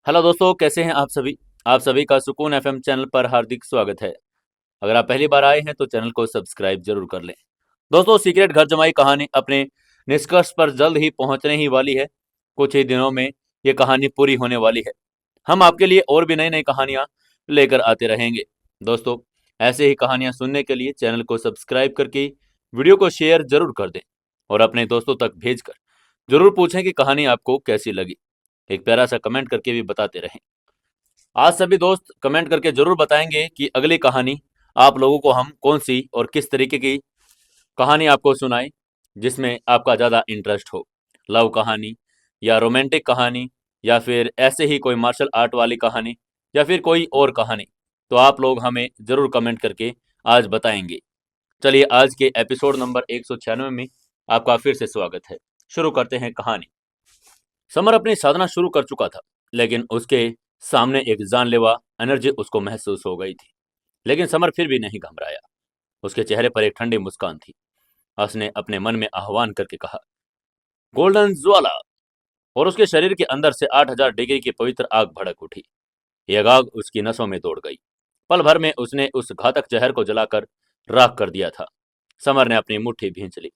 Hello दोस्तों, कैसे हैं आप सभी का सुकून एफएम चैनल पर हार्दिक स्वागत है। अगर आप पहली बार आए हैं तो चैनल को सब्सक्राइब जरूर कर लें। दोस्तों, सीक्रेट घर जमाई कहानी अपने निष्कर्ष पर जल्द ही पहुंचने ही वाली है। कुछ ही दिनों में ये कहानी पूरी होने वाली है। हम आपके लिए और भी नई नई कहानियां लेकर आते रहेंगे। दोस्तों, ऐसे ही कहानियां सुनने के लिए चैनल को सब्सक्राइब करके वीडियो को शेयर जरूर कर दें और अपने दोस्तों तक भेजकर जरूर पूछें कि कहानी आपको कैसी लगी। एक प्यारा सा कमेंट करके भी बताते रहें। आज सभी दोस्त कमेंट करके जरूर बताएंगे कि अगली कहानी आप लोगों को हम कौन सी और किस तरीके की कहानी आपको सुनाएं, जिसमें आपका ज़्यादा इंटरेस्ट हो। लव कहानी या रोमांटिक कहानी या फिर ऐसे ही कोई मार्शल आर्ट वाली कहानी या फिर कोई और कहानी, तो आप लोग हमें ज़रूर कमेंट करके आज बताएंगे। चलिए, आज के एपिसोड नंबर 196 में आपका फिर से स्वागत है। शुरू करते हैं कहानी। समर अपनी साधना शुरू कर चुका था, लेकिन उसके सामने एक जानलेवा एनर्जी उसको महसूस हो गई थी। लेकिन समर फिर भी नहीं घबराया। उसके चेहरे पर एक ठंडी मुस्कान थी। उसने अपने मन में आह्वान करके कहा, गोल्डन ज्वाला। और उसके शरीर के अंदर से 8000 डिग्री की पवित्र आग भड़क उठी। यह आग उसकी नसों में दौड़ गई। पल भर में उसने उस घातक जहर को जलाकर राख कर दिया था। समर ने अपनी मुट्ठी भींच ली।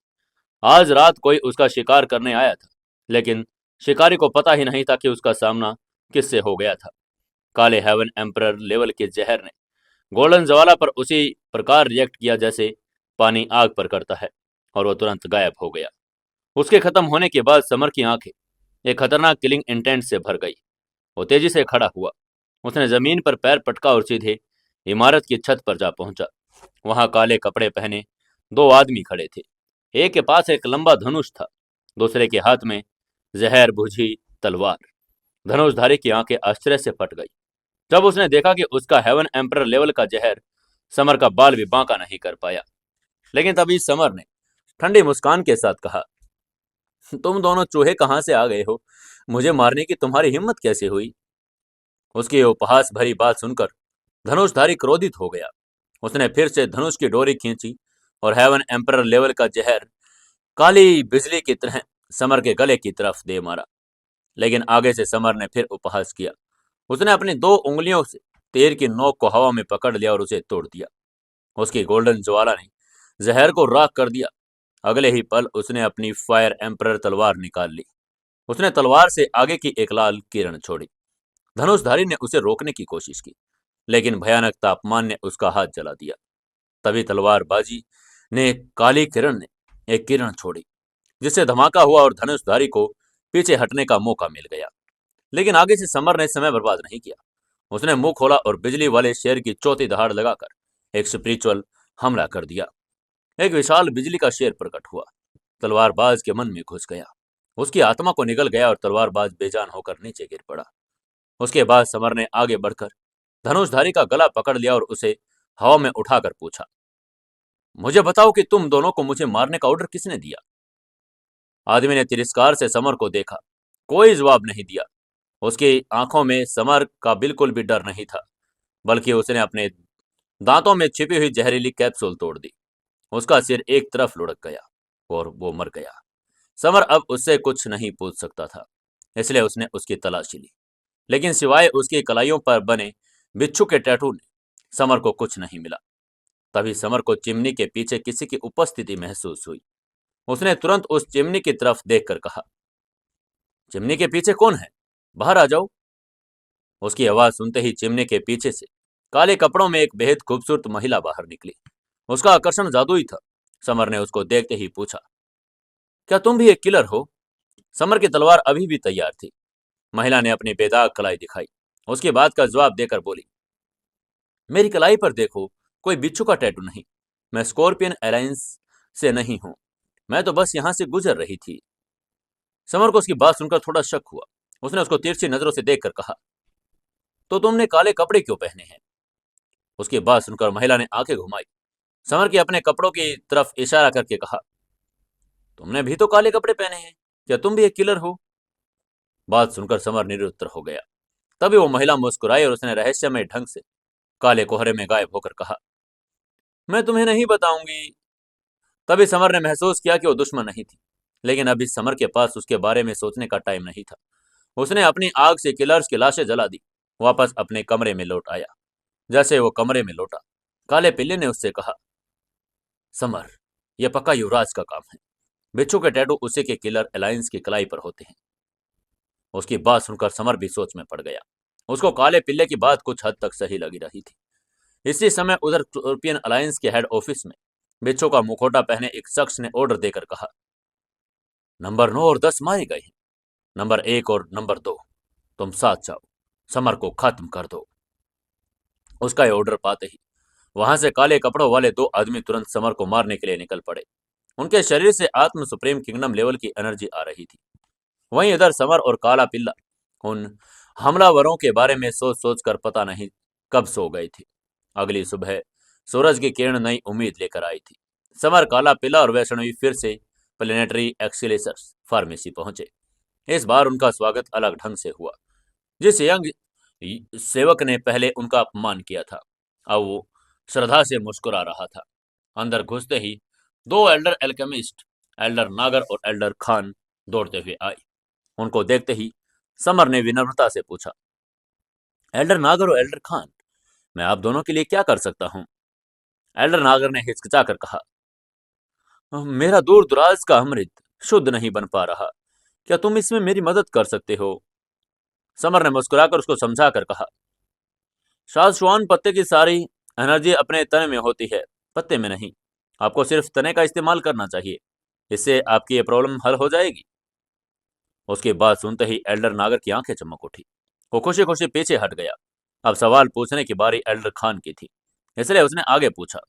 आज रात कोई उसका शिकार करने आया था, लेकिन शिकारी को पता ही नहीं था कि उसका सामना किससे हो गया था। काले हेवन एम्परर लेवल के जहर ने गोल्डन ज्वाला पर उसी प्रकार रिएक्ट किया जैसे पानी आग पर करता है, और वो तुरंत गायब हो गया। उसके खत्म होने के बाद समर की आंखें एक खतरनाक किलिंग इंटेंट से भर गई। वो तेजी से खड़ा हुआ। उसने जमीन पर पैर पटका और सीधे इमारत की छत पर जा पहुंचा। वहां काले कपड़े पहने दो आदमी खड़े थे। एक के पास एक लंबा धनुष था, दूसरे के हाथ में जहर बुझी तलवार। धनुषधारी की आंखें आश्चर्य से फट गई जब उसने देखा कि उसका हेवन एम्परर लेवल का जहर समर का बाल भी बांका नहीं कर पाया। लेकिन तभी समर ने ठंडी मुस्कान के साथ कहा, तुम दोनों चूहे कहां से आ गए हो? मुझे मारने की तुम्हारी हिम्मत कैसे हुई? उसकी उपहास भरी बात सुनकर धनुषधारी क्रोधित हो गया। उसने फिर से धनुष की डोरी खींची और हेवन एम्परर लेवल का जहर काली बिजली की तरह समर के गले की तरफ दे मारा। लेकिन आगे से समर ने फिर उपहास किया। उसने अपनी दो उंगलियों से तीर की नोक को हवा में पकड़ लिया और उसे तोड़ दिया। उसकी गोल्डन ज्वाला ने जहर को राख कर दिया। अगले ही पल उसने अपनी फायर एम्परर तलवार निकाल ली। उसने तलवार से आगे की एक लाल किरण छोड़ी। धनुषधारी ने उसे रोकने की कोशिश की, लेकिन भयानक तापमान ने उसका हाथ जला दिया। तभी तलवारबाजी ने काली किरण ने एक किरण छोड़ी, जिससे धमाका हुआ और धनुषधारी को पीछे हटने का मौका मिल गया। लेकिन आगे से समर ने समय बर्बाद नहीं किया। उसने मुंह खोला और बिजली वाले शेर की चौथी दहाड़ लगाकर एक स्पिरिचुअल हमला कर दिया। एक विशाल बिजली का शेर प्रकट हुआ। तलवारबाज के मन में घुस गया। उसकी आत्मा को निगल गया और तलवारबाज बेजान होकर नीचे गिर पड़ा। उसके बाद समर ने आगे बढ़कर धनुषधारी का गला पकड़ लिया और उसे हवा में उठाकर पूछा, मुझे बताओ कि तुम दोनों को मुझे मारने का ऑर्डर किसने दिया? आदमी ने तिरस्कार से समर को देखा। कोई जवाब नहीं दिया। उसकी आंखों में समर का बिल्कुल भी डर नहीं था, बल्कि उसने अपने दांतों में छिपी हुई जहरीली कैप्सूल तोड़ दी। उसका सिर एक तरफ लुढ़क गया और वो मर गया। समर अब उससे कुछ नहीं पूछ सकता था, इसलिए उसने उसकी तलाशी ली। लेकिन सिवाय उसकी कलाइयों पर बने बिच्छू के टैटू ने समर को कुछ नहीं मिला। तभी समर को चिमनी के पीछे किसी की उपस्थिति महसूस हुई। उसने तुरंत उस चिमनी की तरफ देखकर कहा, चिमनी के पीछे कौन है? बाहर आ जाओ। उसकी आवाज सुनते ही चिमनी के पीछे से काले कपड़ों में एक बेहद खूबसूरत महिला बाहर निकली। उसका आकर्षण जादुई था। समर ने उसको देखते ही पूछा, क्या तुम भी एक किलर हो? समर की तलवार अभी भी तैयार थी। महिला ने अपनी बेदाग कलाई दिखाई। उसकी बात का जवाब देकर बोली, मेरी कलाई पर देखो, कोई बिच्छू का टैटू नहीं। मैं स्कॉर्पियन अलायंस से नहीं हूं। मैं तो बस यहां से गुजर रही थी। समर को उसकी बात सुनकर थोड़ा शक हुआ। उसने उसको तिरछी नजरों से देखकर कहा, तो तुमने काले कपड़े क्यों पहने हैं? उसकी बात सुनकर महिला ने आंखें घुमाई। समर के अपने कपड़ों की तरफ इशारा करके कहा, तुमने भी तो काले कपड़े पहने हैं। क्या तुम भी एक किलर हो? बात सुनकर समर निरुत्तर हो गया। तभी वो महिला मुस्कुराई और उसने रहस्यमय ढंग से काले कोहरे में गायब होकर कहा, मैं तुम्हें नहीं बताऊंगी। तभी समर ने महसूस किया कि वो दुश्मन नहीं थी, लेकिन अभी समर के पास उसके बारे में सोचने का टाइम नहीं था। उसने अपनी आग से किलर्स की लाशें जला दी। वापस अपने कमरे में लौट आया। जैसे वो कमरे में लौटा, काले पिल्ले ने उससे कहा, समर, यह पक्का युवराज का काम है। बिच्छू के टैटू उसी के किलर अलायंस की कलाई पर होते हैं। उसकी बात सुनकर समर भी सोच में पड़ गया। उसको काले पिल्ले की बात कुछ हद तक सही लगी रही थी। इसी समय उधर यूरोपियन अलायंस के हेड ऑफिस में बिच्छू का मुखौटा पहने एक शख्स ने ऑर्डर देकर कहा, नंबर 9 और 10 मारे गए हैं। नंबर 1 और नंबर 2, तुम साथ जाओ, समर को खत्म कर दो। उसका ये ऑर्डर पाते ही वहां से काले कपड़ों वाले 2 आदमी तुरंत समर को मारने के लिए निकल पड़े। उनके शरीर से आत्म सुप्रीम किंगडम लेवल की एनर्जी आ रही थी। वहीं इधर समर और काला पिल्ला उन हमलावरों के बारे में सोच सोच कर पता नहीं कब सो गए थे। अगली सुबह सूरज की किरण नई उम्मीद लेकर आई थी। समर, काला पिल्ला और वैष्णवी फिर से प्लेनेटरी एक्सीलेटर्स फार्मेसी पहुंचे। इस बार उनका स्वागत अलग ढंग से हुआ। जिस यंग सेवक ने पहले उनका अपमान किया था, अब वो श्रद्धा से मुस्कुरा रहा था। अंदर घुसते ही 2 एल्डर एल्केमिस्ट, एल्डर नागर और एल्डर खान, दौड़ते हुए आए। उनको देखते ही समर ने विनम्रता से पूछा, एल्डर नागर और एल्डर खान, मैं आप दोनों के लिए क्या कर सकता हूँ? एल्डर नागर ने हिचकिचाकर कहा, मेरा दूर दराज का अमृत शुद्ध नहीं बन पा रहा, क्या तुम इसमें मेरी मदद कर सकते हो? समर ने मुस्कुराकर उसको समझाकर कहा, शाजवान पत्ते की सारी एनर्जी अपने तने में होती है, पत्ते में नहीं। आपको सिर्फ तने का इस्तेमाल करना चाहिए, इससे आपकी ये प्रॉब्लम हल हो जाएगी। उसकी बात सुनते ही एल्डर नागर की आंखें चमक उठी। वो खुशी खुशी पीछे हट गया। अब सवाल पूछने की बारी एल्डर खान की थी, इसलिए उसने आगे पूछा,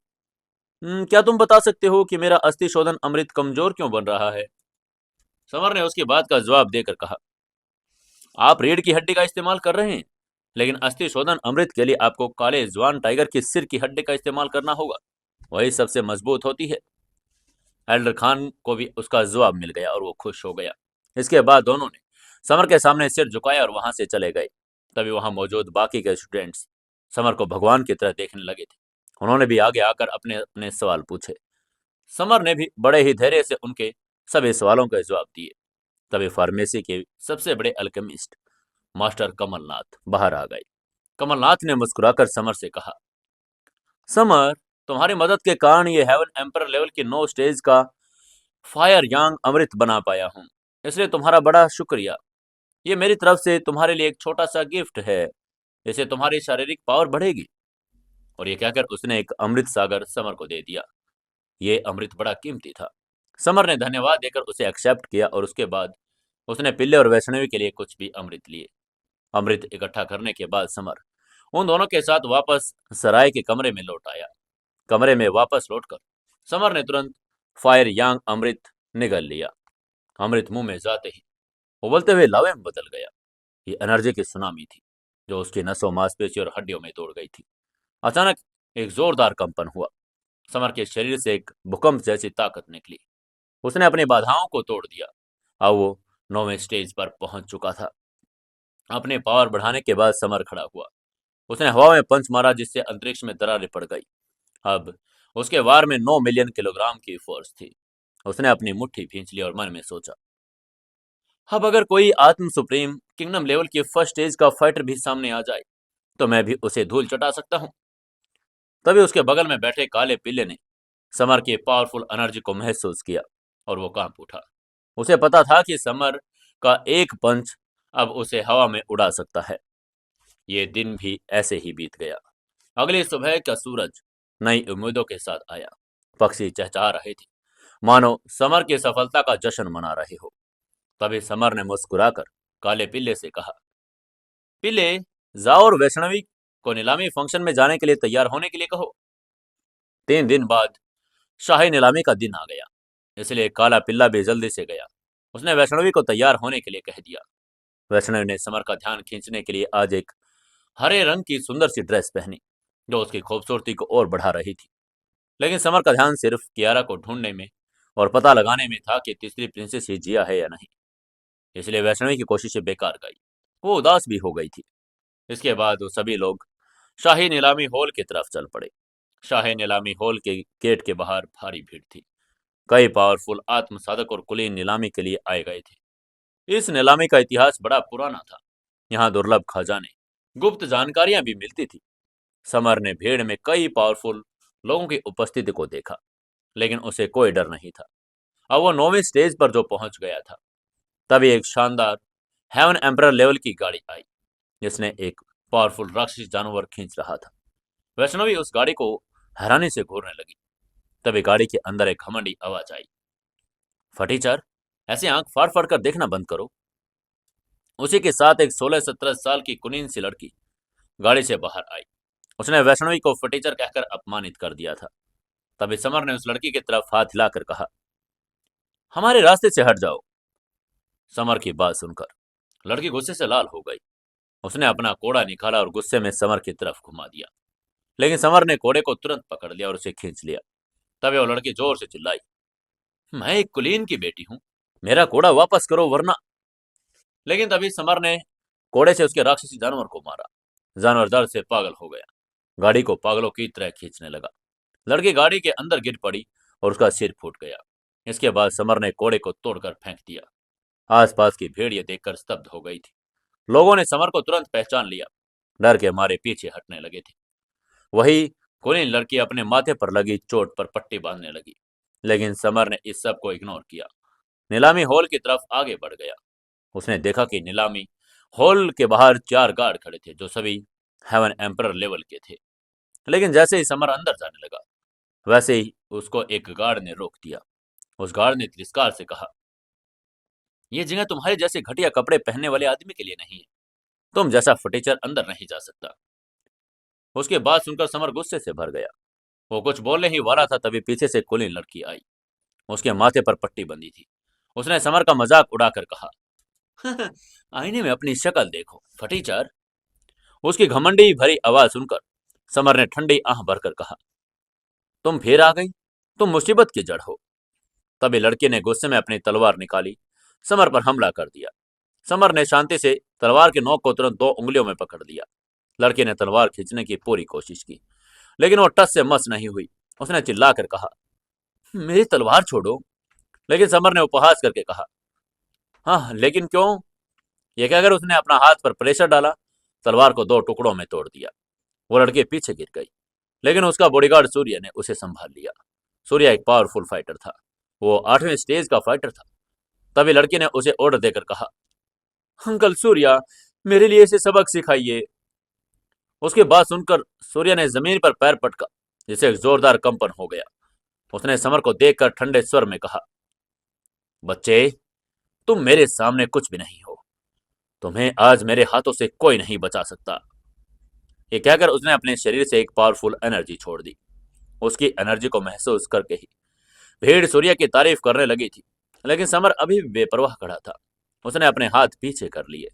क्या तुम बता सकते हो कि मेरा अस्थि शोधन अमृत कमजोर क्यों बन रहा है? समर ने उसकी बात का जवाब देकर कहा, आप रीढ़ की हड्डी का इस्तेमाल कर रहे हैं, लेकिन अस्थि शोधन अमृत के लिए आपको काले जवान टाइगर की सिर की हड्डी का इस्तेमाल करना होगा, वही सबसे मजबूत होती है। एल्डर खान को भी उसका जवाब मिल गया और वो खुश हो गया। इसके बाद दोनों ने समर के सामने सिर झुकाया और वहां से चले गए। तभी वहां मौजूद बाकी के स्टूडेंट्स समर को भगवान की तरह देखने लगे थे। उन्होंने भी आगे आकर अपने अपने सवाल पूछे। समर ने भी बड़े ही धैर्य से उनके सभी सवालों के जवाब दिए। तभी फार्मेसी के सबसे बड़े अल्केमिस्ट मास्टर कमलनाथ बाहर आ गए। कमलनाथ ने मुस्कुराकर समर से कहा, समर, तुम्हारी मदद के कारण ये हेवन एम्पर लेवल की 9 स्टेज का फायर यांग अमृत बना पाया हूँ, इसलिए तुम्हारा बड़ा शुक्रिया। ये मेरी तरफ से तुम्हारे लिए एक छोटा सा गिफ्ट है, इससे तुम्हारी शारीरिक पावर बढ़ेगी। और ये कहकर उसने एक अमृत सागर समर को दे दिया। ये अमृत बड़ा कीमती था। समर ने धन्यवाद देकर उसे एक्सेप्ट किया और उसके बाद उसने पिल्ले और वैष्णवी के लिए कुछ भी अमृत लिए। अमृत इकट्ठा करने के बाद समर उन दोनों के साथ वापस सराय के कमरे में लौट आया। कमरे में वापस लौटकर समर ने तुरंत फायर यांग अमृत निगल लिया। अमृत मुंह में जाते ही उबलते हुए लावे में बदल गया। ये एनर्जी की सुनामी थी जो उसकी नसों, मांसपेशी और हड्डियों में दौड़ गई थी। अचानक एक जोरदार कंपन हुआ। समर के शरीर से एक भूकंप जैसी ताकत निकली। उसने अपनी बाधाओं को तोड़ दिया। अब वो 9वें स्टेज पर पहुंच चुका था। अपने पावर बढ़ाने के बाद समर खड़ा हुआ। उसने हवा में पंच मारा जिससे अंतरिक्ष में दरारें पड़ गई। अब उसके वार में 9 मिलियन किलोग्राम की फोर्स थी। उसने अपनी मुट्ठी भींच ली और मन में सोचा, अब अगर कोई आत्म सुप्रीम किंगडम लेवल की फर्स्ट स्टेज का फाइटर भी सामने आ जाए तो मैं भी उसे धूल चटा सकता हूँ। तभी उसके बगल में बैठे काले पिल्ले ने समर की पावरफुल एनर्जी को महसूस किया और वो कांप उठा। उसे पता था कि समर का एक पंच अब उसे हवा में उड़ा सकता है। ये दिन भी ऐसे ही बीत गया। अगली सुबह का सूरज नई उम्मीदों के साथ आया। पक्षी चहचहा रहे थे, मानो समर की सफलता का जश्न मना रहे हो। तभी समर ने मुस्कुराकर काले पिल्ले से कहा, पिल्ले, जाओ और वैष्णवी को नीलामी फंक्शन में जाने के लिए तैयार होने के लिए कहो। 3 दिन बाद शाही नीलामी का दिन आ गया, इसलिए काला पिल्ला भी जल्दी से गया। उसने वैष्णवी को तैयार होने के लिए कह दिया। वैष्णवी ने समर का ध्यान खींचने के लिए आज एक हरे रंग की सुंदर सी ड्रेस पहनी जो उसकी खूबसूरती को और बढ़ा रही थी। लेकिन समर का ध्यान सिर्फ कियारा को ढूंढने में और पता लगाने में था कि तीसरी प्रिंसेस ही जिया है या नहीं। इसलिए वैष्णवी की कोशिशें बेकार गई। वो उदास भी हो गई थी। इसके बाद वो सभी लोग शाही नीलामी हॉल की तरफ चल पड़े। शाही नीलामी हॉल के गेट के बाहर भारी भीड़ थी। कई पावरफुल आत्म साधक और कुलीन नीलामी के लिए आए गए थे। इस नीलामी का इतिहास बड़ा पुराना था। यहाँ दुर्लभ खजाने, गुप्त जानकारियां भी मिलती थी। समर ने भीड़ में कई पावरफुल लोगों की उपस्थिति को देखा, लेकिन उसे कोई डर नहीं था। अब वो 9वीं स्टेज पर जो पहुंच गया था, तभी एक शानदार हेवन एम्परर लेवल की गाड़ी आई, जिसने एक पावरफुल राक्षसी जानवर खींच रहा था। वैष्णवी उस गाड़ी को हैरानी से घूरने लगी। तभी गाड़ी के अंदर एक घमंडी आवाज आई, फटीचर, ऐसे आंख फाड़ फाड़ कर देखना बंद करो। उसी के साथ एक 16-17 साल की कुलीन सी लड़की गाड़ी से बाहर आई। उसने वैष्णवी को फटीचर कहकर अपमानित कर दिया था। तभी समर ने उस लड़की की तरफ हाथ हिलाकर कहा, हमारे रास्ते से हट जाओ। समर की बात सुनकर लड़की गुस्से से लाल हो गई। उसने अपना कोड़ा निकाला और गुस्से में समर की तरफ घुमा दिया, लेकिन समर ने कोड़े को तुरंत पकड़ लिया और उसे खींच लिया। तभी वो लड़की जोर से चिल्लाई, मैं एक कुलीन की बेटी हूं, मेरा कोड़ा वापस करो वरना। लेकिन तभी समर ने कोड़े से उसके राक्षसी जानवर को मारा। जानवर दर्द से पागल हो गया, गाड़ी को पागलों की तरह खींचने लगा। लड़की गाड़ी के अंदर गिर पड़ी और उसका सिर फूट गया। इसके बाद समर ने कोड़े को तोड़कर फेंक दिया। आसपास की भीड़ ये देखकर स्तब्ध हो गई थी। लोगों ने समर को तुरंत पहचान लिया, डर के मारे पीछे हटने लगे थे। वही कुलीन लड़की अपने माथे पर लगी चोट पर पट्टी बांधने लगी, लेकिन समर ने इस सब को इग्नोर किया। नीलामी हॉल की तरफ आगे बढ़ गया। उसने देखा कि नीलामी हॉल के बाहर 4 गार्ड खड़े थे, जो सभी हेवन एम्परर लेवल के थे। लेकिन जैसे ही समर अंदर जाने लगा, वैसे ही उसको एक गार्ड ने रोक दिया। उस गार्ड ने तिरस्कार से कहा, यह जगह तुम्हारे जैसे घटिया कपड़े पहनने वाले आदमी के लिए नहीं है। तुम जैसा फटीचर अंदर नहीं जा सकता। उसके बाद सुनकर समर गुस्से से भर गया। वो कुछ बोलने ही वाला था, तभी पीछे से कुलीन लड़की आई। उसके माथे पर पट्टी बंधी थी। उसने समर का मजाक उड़ाकर कहा, आईने में अपनी शक्ल देखो फटीचर। उसकी घमंडी भरी आवाज सुनकर समर ने ठंडी आंख भरकर कहा, तुम फिर आ गई, तुम मुसीबत की जड़ हो। तभी लड़के ने गुस्से में अपनी तलवार निकाली, समर पर हमला कर दिया। समर ने शांति से तलवार के नोक को तुरंत 2 उंगलियों में पकड़ लिया। लड़के ने तलवार खींचने की पूरी कोशिश की, लेकिन वो टस से मस नहीं हुई। उसने चिल्लाकर कहा, मेरी तलवार छोड़ो। लेकिन समर ने उपहास करके कहा, हाँ लेकिन क्यों? ये कहकर उसने अपना हाथ पर प्रेशर डाला, तलवार को 2 टुकड़ों में तोड़ दिया। वो लड़की पीछे गिर गई, लेकिन उसका बॉडीगार्ड सूर्य ने उसे संभाल लिया। सूर्य एक पावरफुल फाइटर था, वो 8वें स्टेज का फाइटर था। तभी लड़की ने उसे ऑर्डर देकर कहा, अंकल सूर्या, मेरे लिए इसे सबक सिखाइए। उसकी बात सुनकर सूर्य ने जमीन पर पैर पटका, जिसे एक जोरदार कंपन हो गया। उसने समर को देखकर ठंडे स्वर में कहा, बच्चे, तुम मेरे सामने कुछ भी नहीं हो। तुम्हें आज मेरे हाथों से कोई नहीं बचा सकता। ये कहकर उसने अपने शरीर से एक पावरफुल एनर्जी छोड़ दी। उसकी एनर्जी को महसूस करके ही भीड़ सूर्य की तारीफ करने लगी थी, लेकिन समर अभी भी बेपरवाह खड़ा था। उसने अपने हाथ पीछे कर लिए।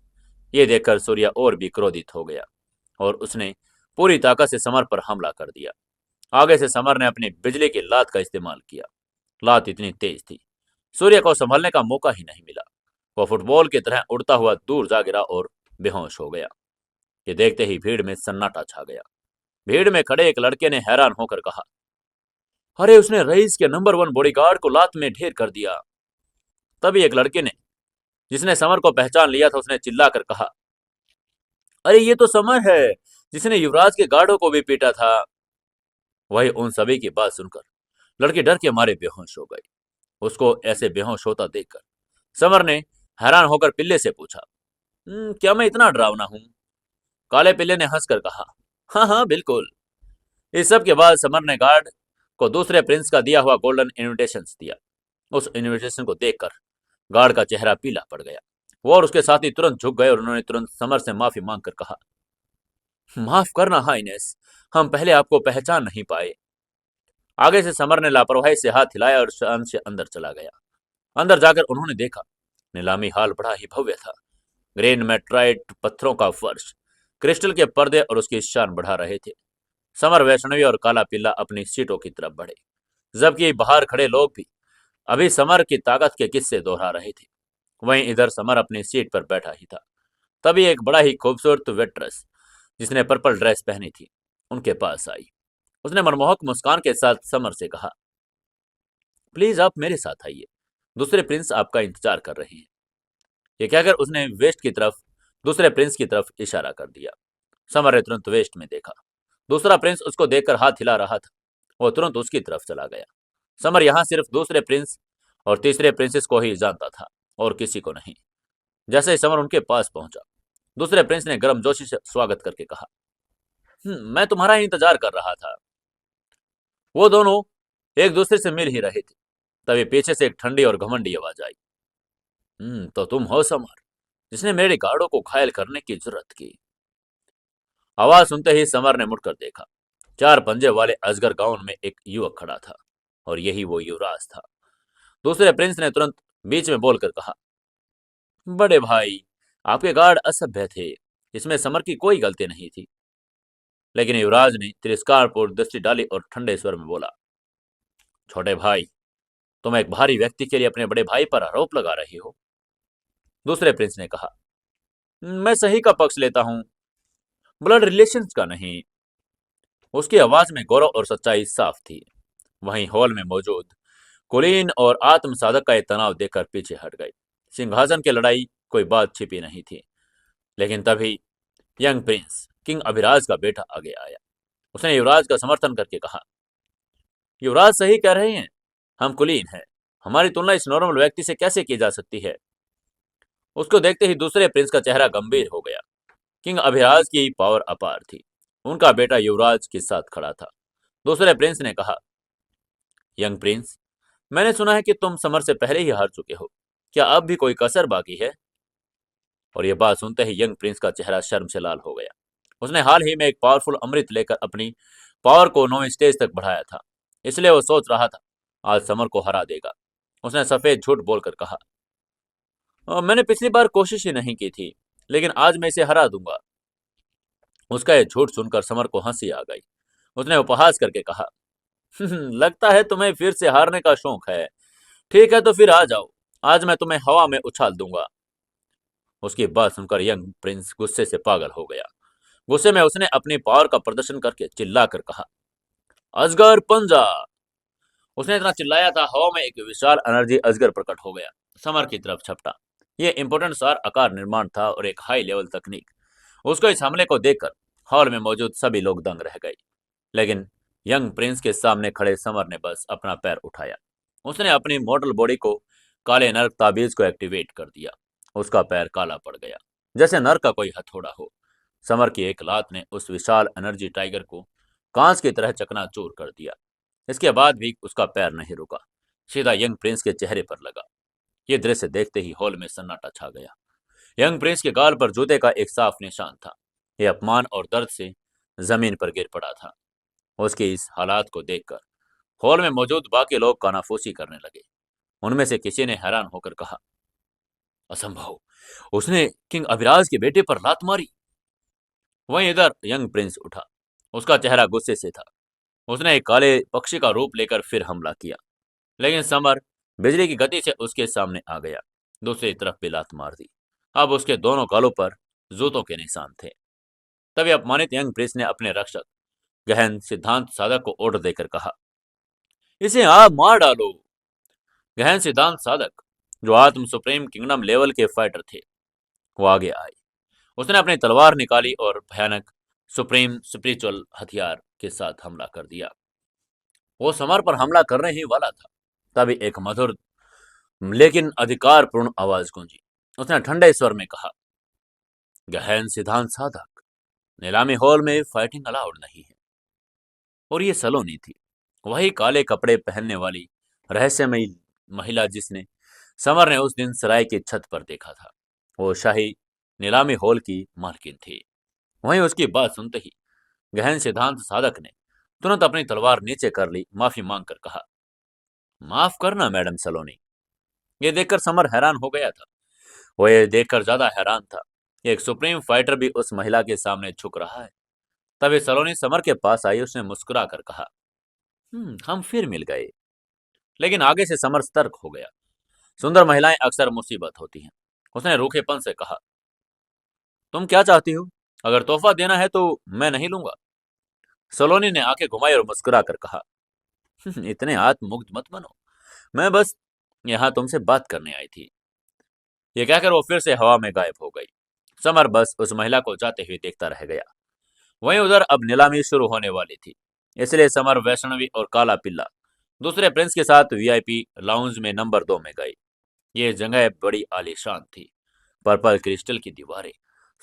ये देखकर सूर्य और भी क्रोधित हो गया और उसने पूरी ताकत से समर पर हमला कर दिया। आगे से समर ने अपनी बिजली की लात का इस्तेमाल किया। लात इतनी तेज थी, सूर्य को संभलने का मौका ही नहीं मिला। वह फुटबॉल की तरह उड़ता हुआ दूर जा गिरा और बेहोश हो गया। ये देखते ही भीड़ में सन्नाटा छा गया। भीड़ में खड़े एक लड़के ने हैरान होकर कहा, अरे उसने रईस के नंबर 1 बॉडीगार्ड को लात में ढेर कर दिया। तभी एक लड़के ने, जिसने समर को पहचान लिया था, उसने चिल्लाकर कहा, अरे ये तो समर है, जिसने युवराज के गार्डों को भी पीटा था। वही उन सभी की बात सुनकर लड़की डर के मारे बेहोश हो गई। उसको ऐसे बेहोश होता देखकर समर ने हैरान होकर पिल्ले से पूछा, क्या मैं इतना डरावना हूं? काले पिल्ले ने हंसकर कहा, हाँ हाँ बिल्कुल। इस सब के बाद समर ने गार्ड को दूसरे प्रिंस का दिया हुआ गोल्डन इनविटेशन दिया। उस इनविटेशन को देखकर गार्ड का चेहरा पीला पड़ गया। वो और उसके साथी तुरंत झुक गए और उन्होंने तुरंत समर से माफी मांगकर कहा, माफ करना हाइनेस, हम पहले आपको पहचान नहीं पाए। आगे से समर ने लापरवाही से हाथ हिलाया और शान से अंदर चला गया। अंदर जाकर उन्होंने देखा, नीलामी हाल बड़ा ही भव्य था। ग्रेन मेट्राइट पत्थरों का फर्श, क्रिस्टल के पर्दे और उसकी शान बढ़ा रहे थे। समर, वैष्णवी और काला पिल्ला अपनी सीटों की तरफ बढ़े, जबकि बाहर खड़े लोग भी अभी समर की ताकत के किस्से दोहरा रहे थे। वहीं इधर समर अपनी सीट पर बैठा ही था। तभी एक बड़ा ही खूबसूरत वेट्रेस, जिसने पर्पल ड्रेस पहनी थी, उनके पास आई। उसने मनमोहक मुस्कान के साथ समर से कहा, प्लीज आप मेरे साथ आइए, दूसरे प्रिंस आपका इंतजार कर रहे हैं। ये कहकर उसने वेस्ट की तरफ दूसरे प्रिंस की तरफ इशारा कर दिया। समर ने तुरंत वेस्ट में देखा। दूसरा प्रिंस उसको देखकर हाथ हिला रहा था। वो तुरंत उसकी तरफ चला गया। समर यहाँ सिर्फ दूसरे प्रिंस और तीसरे प्रिंसेस को ही जानता था और किसी को नहीं। जैसे ही समर उनके पास पहुंचा, दूसरे प्रिंस ने गर्मजोशी से स्वागत करके कहा, मैं तुम्हारा ही इंतजार कर रहा था। वो दोनों एक दूसरे से मिल ही रहे थे, तभी पीछे से एक ठंडी और घमंडी आवाज आई। तो तुम हो समर, जिसने मेरे गार्डों को घायल करने की जरूरत की। आवाज सुनते ही समर ने मुड़कर देखा। चार पंजे वाले अजगर गाउन में एक युवक खड़ा था और यही वो युवराज था। दूसरे प्रिंस ने तुरंत बीच में बोलकर कहा, बड़े भाई, आपके गार्ड असभ्य थे, इसमें समर की कोई गलती नहीं थी। लेकिन युवराज ने तिरस्कारपूर्ण दृष्टि डाली और ठंडे स्वर में बोला, छोटे भाई, तुम एक भारी व्यक्ति के लिए अपने बड़े भाई पर आरोप लगा रही हो। दूसरे प्रिंस ने कहा, मैं सही का पक्ष लेता हूं, ब्लड रिलेशंस का नहीं। उसकी आवाज में गौरव और सच्चाई साफ थी। वहीं हॉल में मौजूद कुलीन और आत्म साधक का यह तनाव देखकर पीछे हट गई। सिंहासन की लड़ाई कोई बात छिपी नहीं थी। लेकिन तभी यंग प्रिंस किंग अभिराज का बेटा आगे आया। उसने युवराज का समर्थन करके कहा, युवराज सही कह रहे हैं, हम कुलीन हैं, हमारी तुलना इस नॉर्मल व्यक्ति से कैसे की जा सकती है। उसको देखते ही दूसरे प्रिंस का चेहरा गंभीर हो गया। किंग अभिराज की पावर अपार थी। उनका बेटा युवराज के साथ खड़ा था। दूसरे प्रिंस ने कहा, यंग प्रिंस, मैंने सुना है कि तुम समर से पहले ही हार चुके हो, क्या अब भी कोई कसर बाकी है। और यह बात सुनते ही यंग प्रिंस का चेहरा शर्म से लाल हो गया। उसने हाल ही में एक पावरफुल अमृत लेकर अपनी पावर को 9वीं स्टेज तक बढ़ाया था, इसलिए वो सोच रहा था आज समर को हरा देगा। उसने सफेद झूठ बोलकर कहा, मैंने पिछली बार कोशिश ही नहीं की थी, लेकिन आज मैं इसे हरा दूंगा। उसका यह झूठ सुनकर समर को हंसी आ गई। उसने उपहास करके कहा, लगता है तुम्हें फिर से हारने का शौक है। ठीक है, तो फिर आ जाओ, आज मैं तुम्हें हवा में उछाल दूंगा। उसकी बात सुनकर यंग प्रिंस गुस्से से पागल हो गया। गुस्से में उसने अपनी पावर का प्रदर्शन करके चिल्लाकर कहा, अजगर पंजा। उसने इतना चिल्लाया था, हवा में एक विशाल एनर्जी अजगर प्रकट हो गया, समर की तरफ झपटा। यह इंपोर्टेंट सार आकार निर्माण था और एक हाई लेवल तकनीक। उसको इस हमले को देखकर हॉल में मौजूद सभी लोग दंग रह गए। लेकिन यंग प्रिंस के सामने खड़े समर ने बस अपना पैर उठाया। उसने अपनी मोटल बॉडी को काले नर्क ताबीज को एक्टिवेट कर दिया। उसका पैर काला पड़ गया, जैसे नर का कोई हथौड़ा हो। समर की एक लात ने उस विशाल एनर्जी टाइगर को कांच की तरह चकनाचूर कर दिया। इसके बाद भी उसका पैर नहीं रुका, सीधा यंग प्रिंस के चेहरे पर लगा। यह दृश्य देखते ही हॉल में सन्नाटा छा गया। यंग प्रिंस के गाल पर जूते का एक साफ निशान था। यह अपमान और दर्द से जमीन पर गिर पड़ा था। उसके इस हालात को देखकर हॉल में मौजूद बाकी लोग कानाफूसी करने लगे। उनमें से किसी ने हैरान होकर कहा, असंभव, उसने किंग अभिराज के बेटे पर लात मारी। वहीं इधर यंग प्रिंस उठा। उसका चेहरा गुस्से से था। उसने एक काले पक्षी का रूप लेकर फिर हमला किया, लेकिन समर बिजली की गति से उसके सामने आ गया। दूसरी तरफ भी लात मार दी। अब उसके दोनों गालों पर जूतों के निशान थे। तभी अपमानित यंग प्रिंस ने अपने रक्षक गहन सिद्धांत साधक को ऑर्डर देकर कहा, इसे आप मार डालो। गहन सिद्धांत साधक, जो आत्म सुप्रीम किंगडम लेवल के फाइटर थे, वो आगे आए। उसने अपनी तलवार निकाली और भयानक सुप्रीम स्पिरिचुअल हथियार के साथ हमला कर दिया। वो समर पर हमला करने ही वाला था, तभी एक मधुर लेकिन अधिकारपूर्ण आवाज गूंजी। उसने ठंडे स्वर में कहा, गहन सिद्धांत साधक, नीलामी हॉल में फाइटिंग अलाउड नहीं है। और ये सलोनी थी, वही काले कपड़े पहनने वाली रहस्यमयी महिला जिसने समर ने उस दिन सराय की छत पर देखा था। वो शाही नीलामी हॉल की मालकिन थी। वहीं उसकी बात सुनते ही गहन सिद्धांत साधक ने तुरंत अपनी तलवार नीचे कर ली, माफी मांगकर कहा, माफ करना मैडम सलोनी। ये देखकर समर हैरान हो गया था। वो ये देखकर ज्यादा हैरान था, एक सुप्रीम फाइटर भी उस महिला के सामने झुक रहा है। तभी सलोनी समर के पास आई। उसने मुस्कुरा कर कहा, हम फिर मिल गए। लेकिन आगे से समर सतर्क हो गया। सुंदर महिलाएं अक्सर मुसीबत होती हैं। उसने रूखेपन से कहा, तुम क्या चाहती हो? अगर तोहफा देना है तो मैं नहीं लूंगा। सलोनी ने आंखें घुमाई और मुस्कुरा कर कहा, इतने आत्ममुग्ध मत बनो, मैं बस यहाँ तुमसे बात करने आई थी। ये कहकर वो फिर से हवा में गायब हो गई। समर बस उस महिला को जाते हुए देखता रह गया। वहीं उधर अब नीलामी शुरू होने वाली थी, इसलिए समर, वैष्णवी और काला पिल्ला दूसरे प्रिंस के साथ वीआईपी लाउंज में नंबर 2 में गई। ये जगह बड़ी आलीशान थी। पर्पल क्रिस्टल की दीवारें,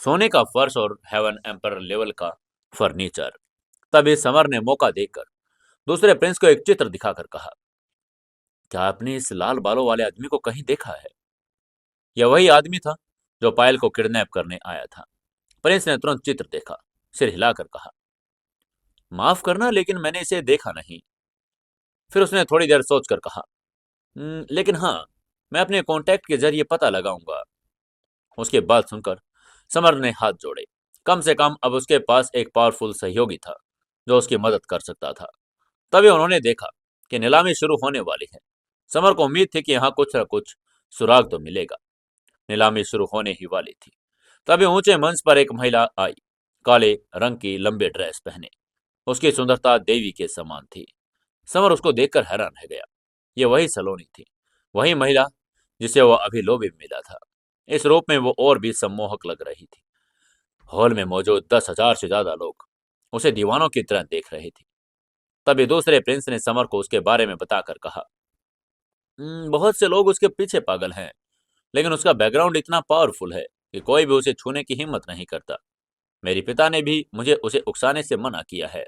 सोने का फर्श और हेवन एम्पर लेवल का फर्नीचर। तभी समर ने मौका देखकर दूसरे प्रिंस को एक चित्र दिखाकर कहा, क्या आपने इस लाल बालों वाले आदमी को कहीं देखा है? यह वही आदमी था जो पायल को किडनैप करने आया था। प्रिंस ने तुरंत चित्र देखा, सिर हिलाकर कहा, माफ करना, लेकिन मैंने इसे देखा नहीं। फिर उसने थोड़ी देर सोचकर कहा, लेकिन हाँ, मैं अपने कॉन्टैक्ट के जरिए पता लगाऊंगा। उसके बात सुनकर समर ने हाथ जोड़े। कम से कम अब उसके पास एक पावरफुल सहयोगी था जो उसकी मदद कर सकता था। तभी उन्होंने देखा कि नीलामी शुरू होने वाली है। समर को उम्मीद थी कि यहाँ कुछ न कुछ सुराग तो मिलेगा। नीलामी शुरू होने ही वाली थी। तभी ऊंचे मंच पर एक महिला आई, काले रंग की लंबे ड्रेस पहने। उसकी सुंदरता देवी के समान थी। समर उसको देखकर हैरान रह गया। ये वही सलोनी थी, वही महिला जिसे वो अभी लोबी में मिला था। इस रूप में वो और भी सम्मोहक लग रही थी। हॉल में मौजूद 10,000 से ज्यादा लोग उसे दीवानों की तरह देख रहे थे। तभी दूसरे प्रिंस ने समर को उसके बारे में बताकर कहा, बहुत से लोग उसके पीछे पागल हैं, लेकिन उसका बैकग्राउंड इतना पावरफुल है कि कोई भी उसे छूने की हिम्मत नहीं करता। मेरे पिता ने भी मुझे उसे उकसाने से मना किया है।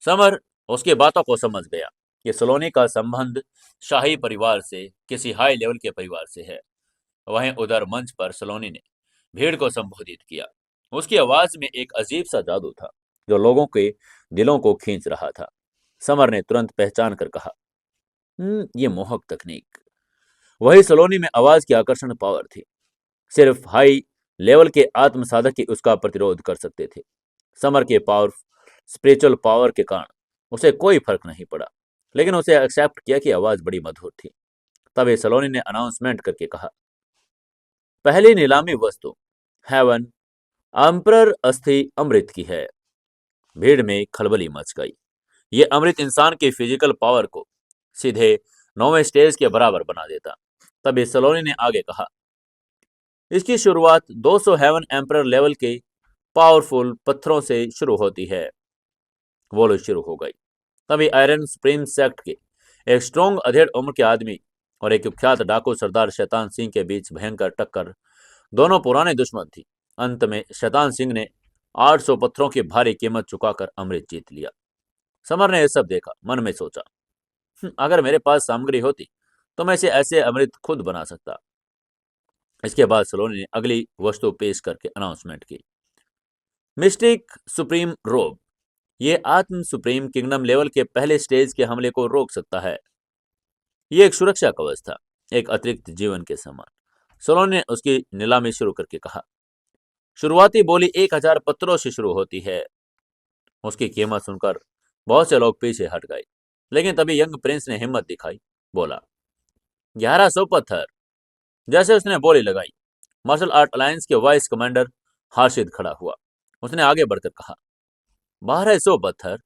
समर उसकी बातों को समझ गया कि सलोनी का संबंध शाही परिवार से, किसी हाई लेवल के परिवार से है। वहीं उधर मंच पर सलोनी ने भीड़ को संबोधित किया। उसकी आवाज में एक अजीब सा जादू था जो लोगों के दिलों को खींच रहा था। समर ने तुरंत पहचान कर कहा, ये मोहक तकनीक। वही सलोनी में आवाज की आकर्षण पावर थी। सिर्फ हाई लेवल के आत्म साधक ही उसका प्रतिरोध कर सकते थे। समर के पावर, स्पिरिचुअल पावर के कारण उसे कोई फर्क नहीं पड़ा, लेकिन उसे एक्सेप्ट किया कि आवाज बड़ी मधुर थी। तभी सलोनी ने अनाउंसमेंट करके कहा, पहली नीलामी वस्तु हेवन एम्परर अस्थि अमृत की है। भीड़ में खलबली मच गई। ये अमृत इंसान की फिजिकल पावर को सीधे 9वें स्टेज के बराबर बना देता। तभी सलोनी ने आगे कहा, इसकी शुरुआत 200 हेवन एम्परर लेवल के पावरफुल पत्थरों से शुरू होती है। वो शुरू हो गई। तभी आयरन स्प्रिंग सेक्ट के एक स्ट्रॉन्ग अधेड़ उम्र के आदमी और एक कुख्यात डाकू सरदार शैतान सिंह के बीच भयंकर टक्कर। दोनों पुराने दुश्मन थी। अंत में शैतान सिंह ने 800 पत्थरों की भारी कीमत चुकाकर अमृत जीत लिया। समर ने यह सब देखा, मन में सोचा, अगर मेरे पास सामग्री होती तो मैं इसे ऐसे अमृत खुद बना सकता। इसके बाद सलोनी ने अगली वस्तु पेश करके अनाउंसमेंट की, मिस्टिक सुप्रीम रोब। ये आत्म सुप्रीम किंगडम लेवल के पहले स्टेज के हमले को रोक सकता है। ये एक सुरक्षा कवच था, एक अतिरिक्त जीवन के समान। सोलोन ने उसकी नीलामी शुरू करके कहा, शुरुआती बोली 1000 पत्थरों से शुरू होती है। उसकी कीमत सुनकर बहुत से लोग पीछे हट गए, लेकिन तभी यंग प्रिंस ने हिम्मत दिखाई, बोला, 1100 पत्थर। जैसे उसने बोली लगाई, मार्शल आर्ट अलायंस के वाइस कमांडर हाशिद खड़ा हुआ। उसने आगे बढ़कर कहा, 1200 पत्थर।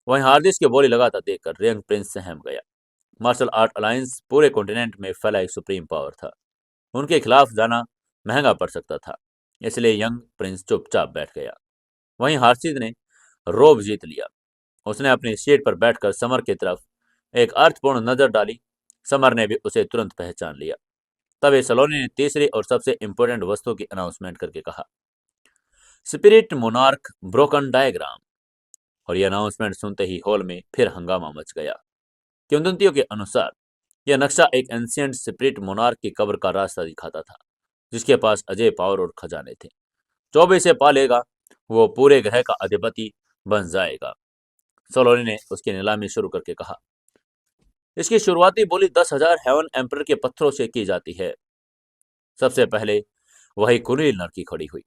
वहीं हार्दिस की बोली लगातार देखकर यंग प्रिंस सहम गया। मार्शल आर्ट अलायंस पूरे कॉन्टिनेंट में फैला एक सुप्रीम पावर था। उनके खिलाफ जाना महंगा पड़ सकता था, इसलिए यंग प्रिंस चुपचाप बैठ गया। वहीं हार्सिद ने रोब जीत लिया। उसने अपनी सीट पर बैठकर समर की तरफ एक अर्थपूर्ण नजर डाली। समर ने भी उसे तुरंत पहचान लिया। तभी सलोनी ने तीसरी और सबसे इंपॉर्टेंट वस्तु की अनाउंसमेंट करके कहा, स्पिरिट मोनार्क ब्रोकन डायग्राम। और यह अनाउंसमेंट सुनते ही हॉल में फिर हंगामा मच गया। किंवदंतियों के अनुसार यह नक्शा एक एंशिएंट स्पिरिट मोनार्क की कब्र का रास्ता दिखाता था, जिसके पास अजय पावर और खजाने थे। जो भी इसे पा लेगा वो पूरे ग्रह का अधिपति बन जाएगा। सोलोनी ने उसकी नीलामी शुरू करके कहा, इसकी शुरुआती बोली 10,000 हेवन एम्पर के पत्थरों से की जाती है। सबसे पहले वही कुरील लड़की खड़ी हुई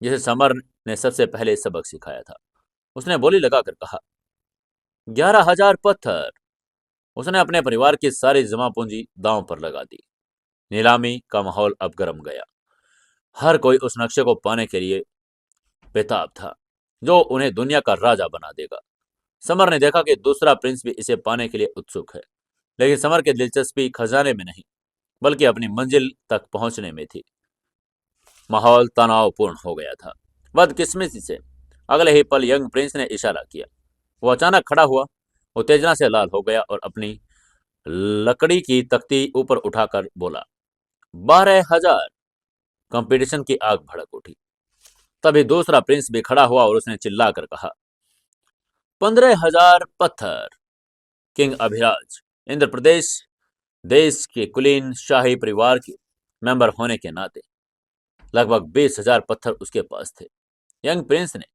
जिसे समर ने सबसे पहले सबक सिखाया था। उसने बोली लगाकर कहा, 11,000 पत्थर। उसने अपने परिवार की सारी जमा पूंजी दांव पर लगा दी। नीलामी का माहौल अब गर्म गया। हर कोई उस नक्शे को पाने के लिए बेताब था जो उन्हें दुनिया का राजा बना देगा। समर ने देखा कि दूसरा प्रिंस भी इसे पाने के लिए उत्सुक है, लेकिन समर की दिलचस्पी खजाने में नहीं, बल्कि अपनी मंजिल तक पहुंचने में थी। माहौल तनावपूर्ण हो गया था। बदकिस्मती से अगले ही पल यंग प्रिंस ने इशारा किया। वो अचानक खड़ा हुआ, उत्तेजना से लाल हो गया और अपनी लकड़ी की तख्ती ऊपर उठाकर बोला, 12,000। कंपटीशन की आग भड़क उठी। तभी दूसरा प्रिंस भी खड़ा हुआ और उसने चिल्लाकर कहा, 15,000 पत्थर। किंग अभिराज, इंद्र प्रदेश देश के कुलीन शाही परिवार के मेंबर होने के नाते लगभग 20,000 पत्थर उसके पास थे। यंग प्रिंस ने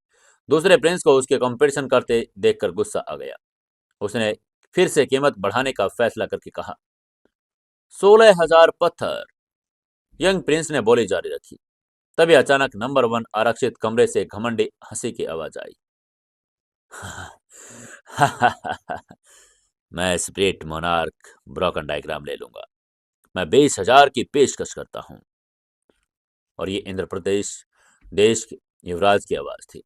दूसरे प्रिंस को उसके कंपटीशन करते देखकर गुस्सा आ गया। उसने फिर से कीमत बढ़ाने का फैसला करके कहा, 16,000 पत्थर। यंग प्रिंस ने बोली जारी रखी। तभी अचानक नंबर 1 आरक्षित कमरे से घमंडी हंसी की आवाज आई। मैं स्प्रिट मोनार्क ब्रोकन डायग्राम ले लूंगा। मैं 20,000 की पेशकश करता हूं। और ये इंद्र प्रदेश देश के युवराज की आवाज थी।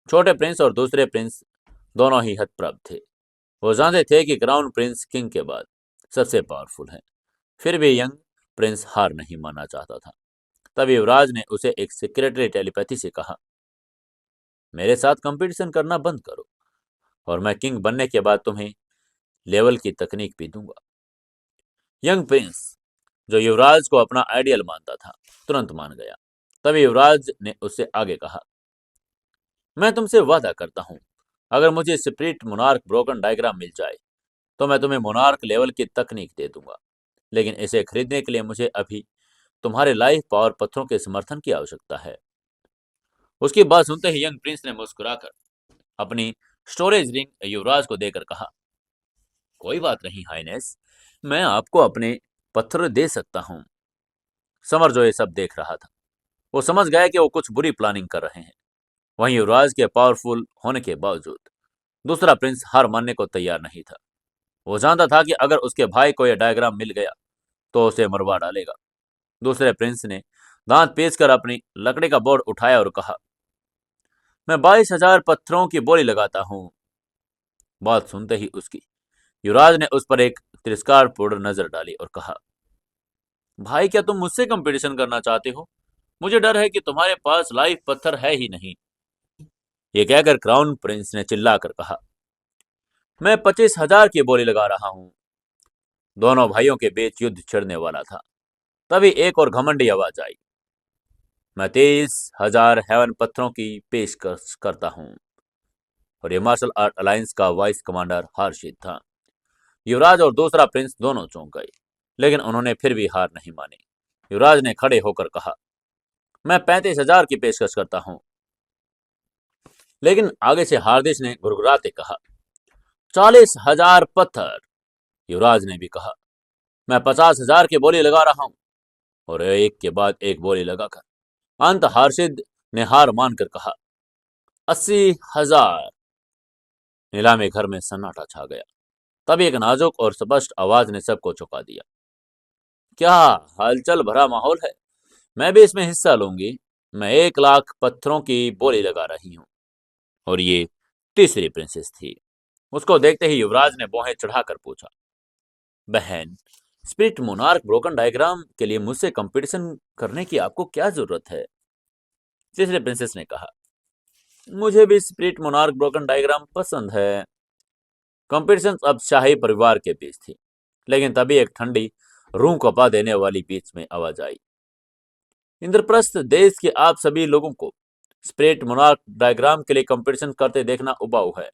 छोटे प्रिंस और दूसरे प्रिंस दोनों ही हतप्रभ थे। वो जानते थे कि क्राउन प्रिंस किंग के बाद सबसे पावरफुल है। फिर भी यंग प्रिंस हार नहीं मानना चाहता था। तब युवराज ने उसे एक सीक्रेटरी टेलीपैथी से कहा, मेरे साथ कंपटीशन करना बंद करो और मैं किंग बनने के बाद तुम्हें लेवल की तकनीक भी दूंगा। यंग प्रिंस, जो युवराज को अपना आइडियल मानता था, तुरंत मान गया। तभी युवराज ने उससे आगे कहा, मैं तुमसे वादा करता हूं, अगर मुझे स्प्रिट मोनार्क ब्रोकन डायग्राम मिल जाए तो मैं तुम्हें मोनार्क लेवल की तकनीक दे दूंगा। लेकिन इसे खरीदने के लिए मुझे अभी तुम्हारे लाइफ पावर पत्थरों के समर्थन की आवश्यकता है। उसकी बात सुनते ही यंग प्रिंस ने मुस्कुराकर अपनी स्टोरेज रिंग युवराज को देकर कहा, कोई बात नहीं हाइनेस, मैं आपको अपने पत्थर दे सकता हूं। समर जो ये सब देख रहा था, वो समझ गया कि वो कुछ बुरी प्लानिंग कर रहे हैं। वहीं युवराज के पावरफुल होने के बावजूद दूसरा प्रिंस हार मानने को तैयार नहीं था। वो जानता था कि अगर उसके भाई को यह डायग्राम मिल गया तो उसे मरवा डालेगा। दूसरे प्रिंस ने दांत पीस कर अपनी लकड़ी का बोर्ड उठाया और कहा, मैं 22,000 पत्थरों की बोली लगाता हूं। बात सुनते ही उसकी युवराज ने उस पर एक तिरस्कारपूर्ण नजर डाली और कहा, भाई क्या तुम मुझसे कंपटीशन करना चाहते हो? मुझे डर है कि तुम्हारे पास लाइफ पत्थर है ही नहीं। ये कहकर क्राउन प्रिंस ने चिल्लाकर कहा, मैं 25,000 की बोली लगा रहा हूं। दोनों भाइयों के बीच युद्ध छिड़ने वाला था। तभी एक और घमंडी आवाज आई, मैं 30,000 हेवन पत्थरों की पेशकश करता हूं। और ये मार्शल आर्ट अलायंस का वाइस कमांडर हर्षित था। युवराज और दूसरा प्रिंस दोनों चौंक गए, लेकिन उन्होंने फिर भी हार नहीं मानी। युवराज ने खड़े होकर कहा, मैं 35,000 की पेशकश करता हूं। लेकिन आगे से हार्दिश ने गुरगुराते कहा, 40,000 पत्थर। युवराज ने भी कहा, मैं 50,000 की बोली लगा रहा हूं। और एक के बाद एक बोली लगाकर अंत हर्षिद ने हार मानकर कहा, 80,000। नीलामी घर में सन्नाटा छा गया। तब एक नाजुक और स्पष्ट आवाज ने सबको चौंका दिया, क्या हलचल भरा माहौल है। मैं भी इसमें हिस्सा लूंगी। मैं 1,00,000 पत्थरों की बोली लगा रही हूँ। और ये तीसरी प्रिंसेस थी। उसको देखते ही युवराज ने भौहें चढ़ाकर पूछा, बहन, स्पिरिट मोनार्क ब्रोकन डायग्राम के लिए मुझसे कंपटीशन करने की आपको क्या जरूरत है? तीसरे प्रिंसेस ने कहा, मुझे भी स्पिरिट मोनार्क ब्रोकन डायग्राम पसंद है। कंपटीशन अब शाही परिवार के बीच थी। लेकिन तभी एक ठंडी रूह कपा देने वाली बीच में आवाज आई, इंद्रप्रस्थ देश के आप सभी लोगों को स्प्रिट मोनार्क डायग्राम के लिए कंपटीशन करते देखना उबाऊ है।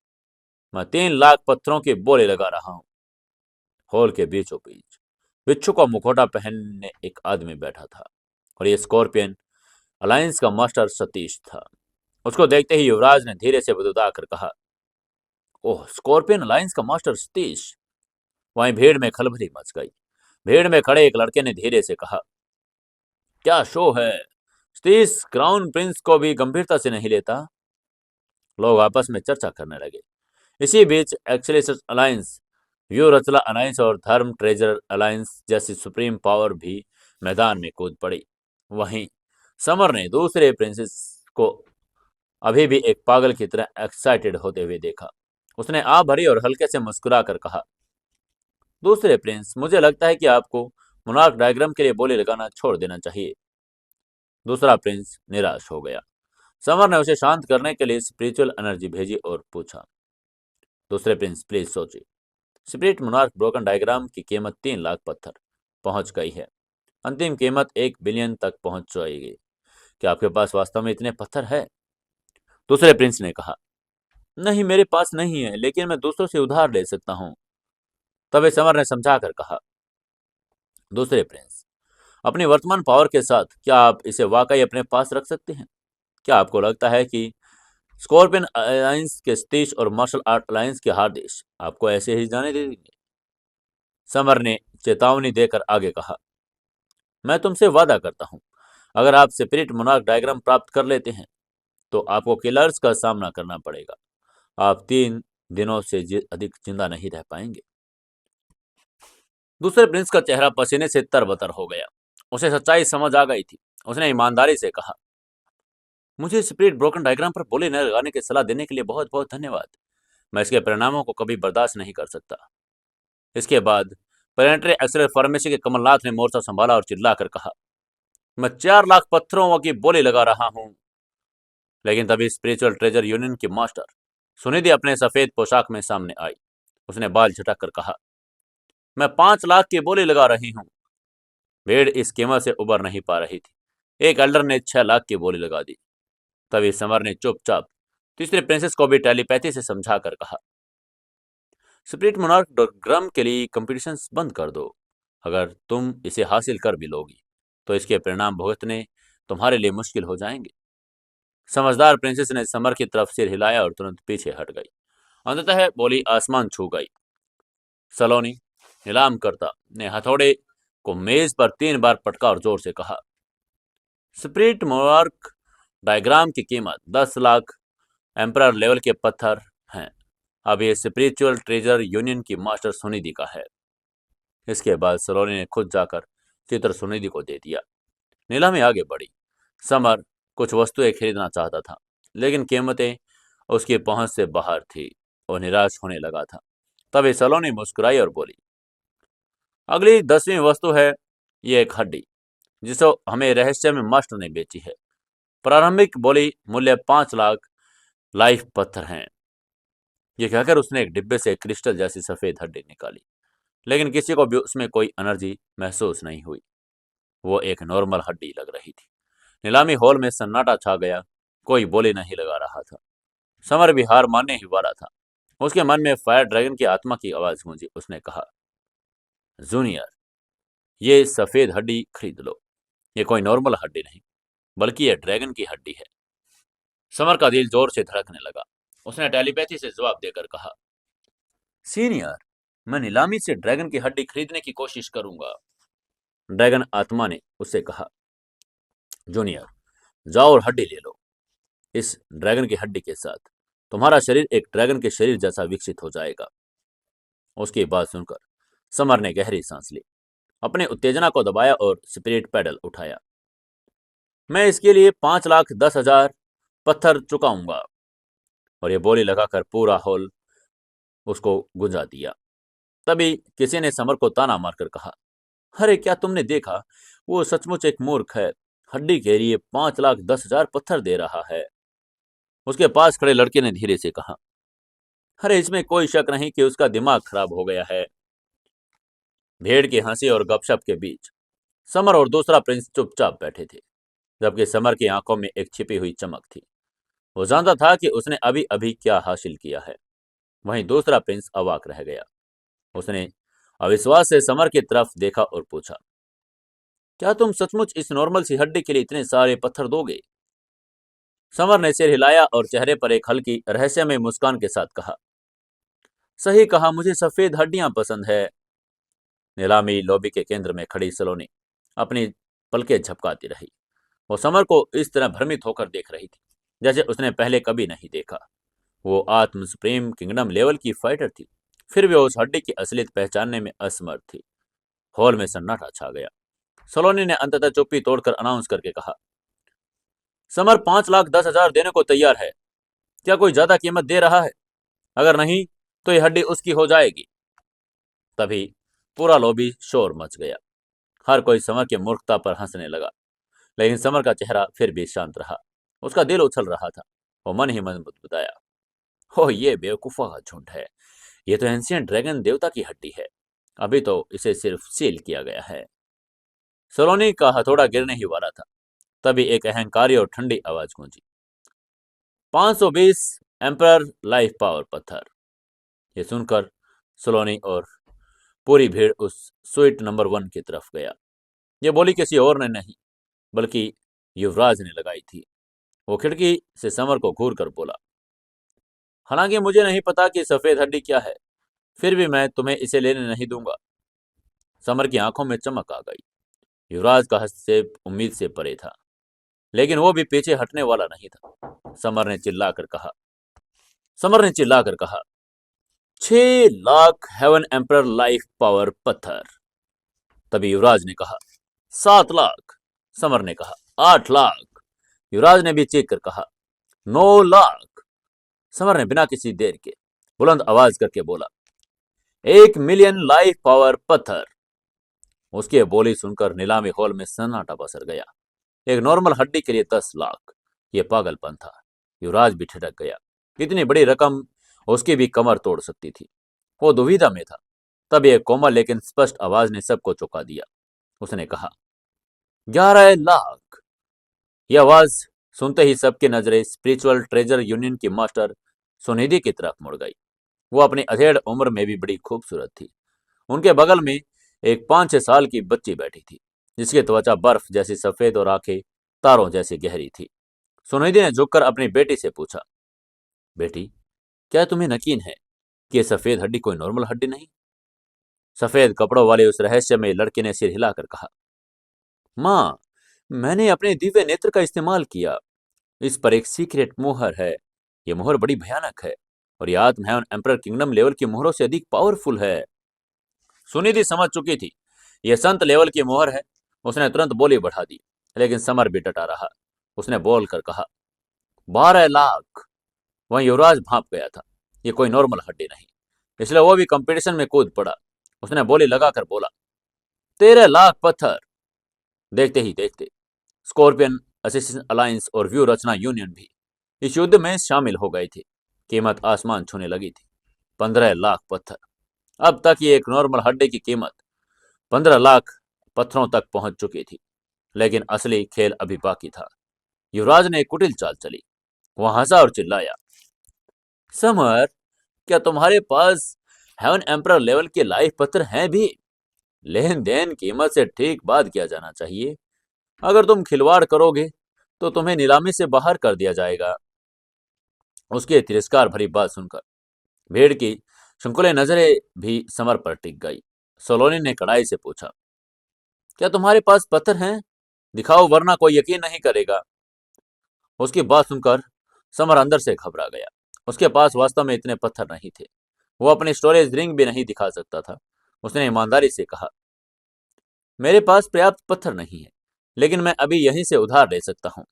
मैं 3,00,000 पत्थरों की बोली लगा रहा हूं। हॉल के बीचों बीच बिच्छू का मुखौटा पहनने एक आदमी बैठा था और ये स्कॉर्पियन अलायंस का मास्टर सतीश था। उसको देखते ही युवराज ने धीरे से बदुदा कर कहा, ओह, स्कॉर्पियन अलायंस का मास्टर सतीश। वहीं भीड़ में खलबली मच गई। भीड़ में खड़े एक लड़के ने धीरे से कहा, क्या शो है, सतीश क्राउन प्रिंस को भी गंभीरता से नहीं लेता। लोग आपस में चर्चा करने लगे। इसी बीच एक्सेलेशन अलायंस, व्यू रचला अलायंस और धर्म ट्रेजर अलायंस जैसी सुप्रीम पावर भी मैदान में कूद पड़ी। वहीं समर ने दूसरे प्रिंसेस को अभी भी एक पागल की तरह एक्साइटेड होते हुए देखा। उसने आ भरी और हल्के से मुस्कुरा कर कहा, दूसरे प्रिंस, मुझे लगता है कि आपको मोनार्क डायग्राम के लिए बोली लगाना छोड़ देना चाहिए। दूसरा प्रिंस निराश हो गया। समर ने उसे शांत करने के लिए स्पिरिचुअल एनर्जी भेजी और पूछा, दूसरे प्रिंस प्लीज सोचिए। स्पिरिट मोनार्क ब्रोकन डायग्राम की कीमत 3 लाख पत्थर पहुंच गई है। अंतिम कीमत 1 बिलियन तक पहुंच जाएगी। क्या आपके पास वास्तव में इतने पत्थर है? दूसरे प्रिंस ने कहा, नहीं, मेरे पास नहीं है, लेकिन मैं दूसरों से उधार ले सकता हूँ। तभी समर ने समझा कर कहा, दूसरे प्रिंस, अपनी वर्तमान पावर के साथ क्या आप इसे वाकई अपने पास रख सकते हैं? क्या आपको लगता है कि स्कॉर्पियन अलायंस के सतीश और मार्शल आर्ट अलायंस के हार्दिश आपको ऐसे ही जाने दे देंगे? समर ने चेतावनी देकर आगे कहा, मैं तुमसे वादा करता हूं, अगर आप स्पिरिट मोनार्क डायग्राम प्राप्त कर लेते हैं तो आपको किलर्स का सामना करना पड़ेगा। आप 3 दिनों से अधिक जिंदा नहीं रह पाएंगे। दूसरे प्रिंस का चेहरा पसीने से तरबतर हो गया। उसे सच्चाई समझ आ गई थी। उसने ईमानदारी से कहा, मुझे स्पिरिट ब्रोकन डायग्राम पर बोली न लगाने की सलाह देने के लिए बहुत बहुत धन्यवाद। मैं इसके परिणामों को कभी बर्दाश्त नहीं कर सकता। इसके बाद प्लेनेटरी एक्सरे फार्मेसी के कमलनाथ ने मोर्चा संभाला और चिल्लाकर कहा, मैं 4 लाख पत्थरों की बोली लगा रहा हूं। लेकिन तभी स्पिरिचुअल ट्रेजर यूनियन की मास्टर सुनिधि अपने सफेद पोशाक में सामने आई। उसने बाल झटक कर कहा, मैं 5 लाख की बोली लगा रही हूं। भीड़ इस कीमत से उबर नहीं पा रही थी। एक एल्डर ने 6 लाख की बोली लगा दी। तभी समर ने चुपचाप तीसरे प्रिंसेस को भी टेलीपैथी से समझा कर कहा, स्पिरिट मोनार्क डायग्राम के लिए कंपटीशंस बंद कर दो। अगर तुम इसे हासिल कर भी लोगी तो इसके परिणाम भुगतने तुम्हारे लिए मुश्किल हो जाएंगे। समझदार प्रिंसेस ने समर की तरफ सिर हिलाया और तुरंत पीछे हट गई। अंततः बोली आसमान छू गई। सलोनी नीलाम करता ने हथौड़े को मेज पर 3 बार पटका और जोर से कहा, स्पिरिट मोनार्क डायग्राम की कीमत 10 लाख एम्परर लेवल के पत्थर हैं। अब ये स्पिरिचुअल ट्रेजर यूनियन की मास्टर सुनिधि का है। इसके बाद सलोनी ने खुद जाकर चित्र सुनिधि को दे दिया। नीलामी आगे बढ़ी। समर कुछ वस्तुएं खरीदना चाहता था, लेकिन कीमतें उसकी पहुंच से बाहर थी और निराश होने लगा था। तभी सलोनी मुस्कुराई और बोली, अगली 10वीं वस्तु है ये एक हड्डी, जिसे हमें रहस्य में मास्टर ने बेची है। प्रारंभिक बोली मूल्य 5 लाख लाइफ पत्थर हैं। ये कहकर उसने एक डिब्बे से एक क्रिस्टल जैसी सफेद हड्डी निकाली, लेकिन किसी को भी उसमें कोई एनर्जी महसूस नहीं हुई। वो एक नॉर्मल हड्डी लग रही थी। नीलामी हॉल में सन्नाटा छा गया। कोई बोली नहीं लगा रहा था। समर भी हार मानने ही वाला था। उसके मन में फायर ड्रैगन की आत्मा की आवाज गूंजी। उसने कहा, जूनियर, ये सफेद हड्डी खरीद लो। ये कोई नॉर्मल हड्डी नहीं, बल्कि ये ड्रैगन की हड्डी है। समर का दिल जोर से धड़कने लगा। उसने टेलीपैथी से जवाब देकर कहा, सीनियर, मैं नीलामी से ड्रैगन की हड्डी खरीदने की कोशिश करूंगा। ड्रैगन आत्मा ने उससे कहा, जूनियर, जाओ और हड्डी ले लो। इस ड्रैगन की हड्डी के साथ तुम्हारा शरीर एक ड्रैगन के शरीर जैसा विकसित हो जाएगा। उसकी बात सुनकर समर ने गहरी सांस ली, अपने उत्तेजना को दबाया और स्पिरिट पैडल उठाया। मैं इसके लिए 5,10,000 पत्थर चुकाऊंगा। और ये बोली लगाकर पूरा हॉल उसको गुंजा दिया। तभी किसी ने समर को ताना मारकर कहा, अरे क्या तुमने देखा, वो सचमुच एक मूर्ख है। हड्डी के लिए 5,10,000 पत्थर दे रहा है। उसके पास खड़े लड़के ने धीरे से कहा, अरे इसमें कोई शक नहीं कि उसका दिमाग खराब हो गया है। भेड़ की हंसी और गपशप के बीच समर और दूसरा प्रिंस चुपचाप बैठे थे, जबकि समर की आंखों में एक छिपी हुई चमक थी। वो जानता था कि उसने अभी अभी क्या हासिल किया है। वहीं दूसरा प्रिंस अवाक रह गया। उसने अविश्वास से समर की तरफ देखा और पूछा, क्या तुम सचमुच इस नॉर्मल सी हड्डी के लिए इतने सारे पत्थर दोगे? समर ने सिर हिलाया और चेहरे पर एक हल्की रहस्यमय मुस्कान के साथ कहा, सही कहा, मुझे सफेद हड्डियां पसंद है। नीलामी लॉबी के केंद्र में खड़ी सलोनी अपनी पलकें झपकाती रही। वो समर को इस तरह भ्रमित होकर देख रही थी जैसे उसने पहले कभी नहीं देखा। वो आत्म सुप्रीम किंगडम लेवल की फाइटर थी, फिर भी उस हड्डी की असलियत पहचानने में असमर्थ थी। हॉल में सन्नाटा छा गया। सलोनी ने अंततः चुप्पी तोड़कर अनाउंस करके कहा, समर 5,10,000 देने को तैयार है। क्या कोई ज्यादा कीमत दे रहा है? अगर नहीं तो यह हड्डी उसकी हो जाएगी। तभी पूरा लॉबी शोर मच गया। हर कोई समर की मूर्खता पर हंसने लगा, लेकिन समर का चेहरा फिर भी शांत रहा। उसका दिल उछल रहा था। वो मन ही मन बताया, हो ये बेवकूफा का झुंड है। ये तो एंशियंट ड्रैगन देवता की हड्डी है। अभी तो इसे सिर्फ सील किया गया है। सलोनी का हथौड़ा गिरने ही वाला था, तभी एक अहंकारी और ठंडी आवाज गूंजी, 520 एम्पर लाइफ पावर पत्थर। ये सुनकर सलोनी और पूरी भीड़ उस स्वीट नंबर 1 की तरफ गया। ये बोली किसी और ने नहीं, बल्कि युवराज ने लगाई थी। वो खिड़की से समर को घूर कर बोला, हालांकि मुझे नहीं पता कि सफेद हड्डी क्या है, फिर भी मैं तुम्हें इसे लेने नहीं दूंगा। समर की आंखों में चमक आ गई। युवराज का हस्तक्षेप उम्मीद से परे था, लेकिन वो भी पीछे हटने वाला नहीं था। समर ने चिल्लाकर कहा, 6 लाख हेवन एम्पर लाइफ पावर पत्थर। तभी युवराज ने कहा, 7 लाख। समर ने कहा, 8 लाख। युवराज ने भी चीख कर कहा, 9 लाख। समर ने बिना किसी देर के बुलंद आवाज करके बोला, 1 मिलियन लाइफ पावर पत्थर। उसकी बोली सुनकर नीलामी हॉल में सन्नाटा पसर गया। एक नॉर्मल हड्डी के लिए 10 लाख, ये पागलपन था। युवराज भी ठिठक गया। इतनी बड़ी रकम उसकी भी कमर तोड़ सकती थी। वो दुविधा में था। तब एक कोमल लेकिन स्पष्ट आवाज ने सबको चौंका दिया। उसने कहा, 11 लाख। यह आवाज सुनते ही सबकी नजरें स्पिरिचुअल ट्रेजर यूनियन की मास्टर सुनिधि की तरफ मुड़ गई। वो अपनी अधेड़ उम्र में भी बड़ी खूबसूरत थी। उनके बगल में एक 5-6 साल की बच्ची बैठी थी, जिसकी त्वचा बर्फ जैसी सफेद और आंखें तारों जैसी गहरी थी। सुनिधि ने झुककर अपनी बेटी से पूछा, बेटी, क्या तुम्हें यकीन है कि यह सफेद हड्डी कोई नॉर्मल हड्डी नहीं? सफेद कपड़ों वाले उस रहस्यमय लड़के ने सिर हिलाकर कहा, मां, मैंने अपने दिव्य नेत्र का इस्तेमाल किया। इस पर एक सीक्रेट मोहर है। यह मोहर बड़ी भयानक है और यह आत्म हेवन एम्परर किंगडम लेवल की मोहरों से अधिक पावरफुल है। सुनिधि समझ चुकी थी यह संत लेवल की मोहर है। उसने तुरंत बोली बढ़ा दी, लेकिन समर भी डटा रहा। उसने बोलकर कहा, 12 लाख। वहीं युवराज भांप गया था। ये कोई नॉर्मल हड्डी नहीं, इसलिए वो भी कंपटीशन में कूद पड़ा। उसने बोली लगाकर बोला, 13 लाख पत्थर। देखते ही देखते स्कॉर्पियन असिस्टेंस अलायंस और व्यू रचना यूनियन भी इस युद्ध में शामिल हो गए थे। कीमत आसमान छूने लगी थी। 15 लाख पत्थर। अब तक ये एक नॉर्मल हड्डी की कीमत 15 लाख पत्थरों तक पहुंच चुकी थी, लेकिन असली खेल अभी बाकी था। युवराज ने एक कुटिल चाल चली। वह हंसा और चिल्लाया, समर, क्या तुम्हारे पास हेवन एम्परर लेवल के लाइफ पत्थर हैं भी? लेन देन कीमत से ठीक बात किया जाना चाहिए। अगर तुम खिलवाड़ करोगे तो तुम्हें नीलामी से बाहर कर दिया जाएगा। उसके तिरस्कार भरी बात सुनकर भीड़ की शंकुले नजरें भी समर पर टिक गई। सोलोनी ने कड़ाई से पूछा, क्या तुम्हारे पास पत्थर हैं? दिखाओ, वरना कोई यकीन नहीं करेगा। उसकी बात सुनकर समर अंदर से घबरा गया। उसके पास वास्तव में इतने पत्थर नहीं थे। वो अपनी स्टोरेज रिंग भी नहीं दिखा सकता था। उसने ईमानदारी से कहा, मेरे पास पर्याप्त पत्थर नहीं है, लेकिन मैं अभी यहीं से उधार ले सकता हूं।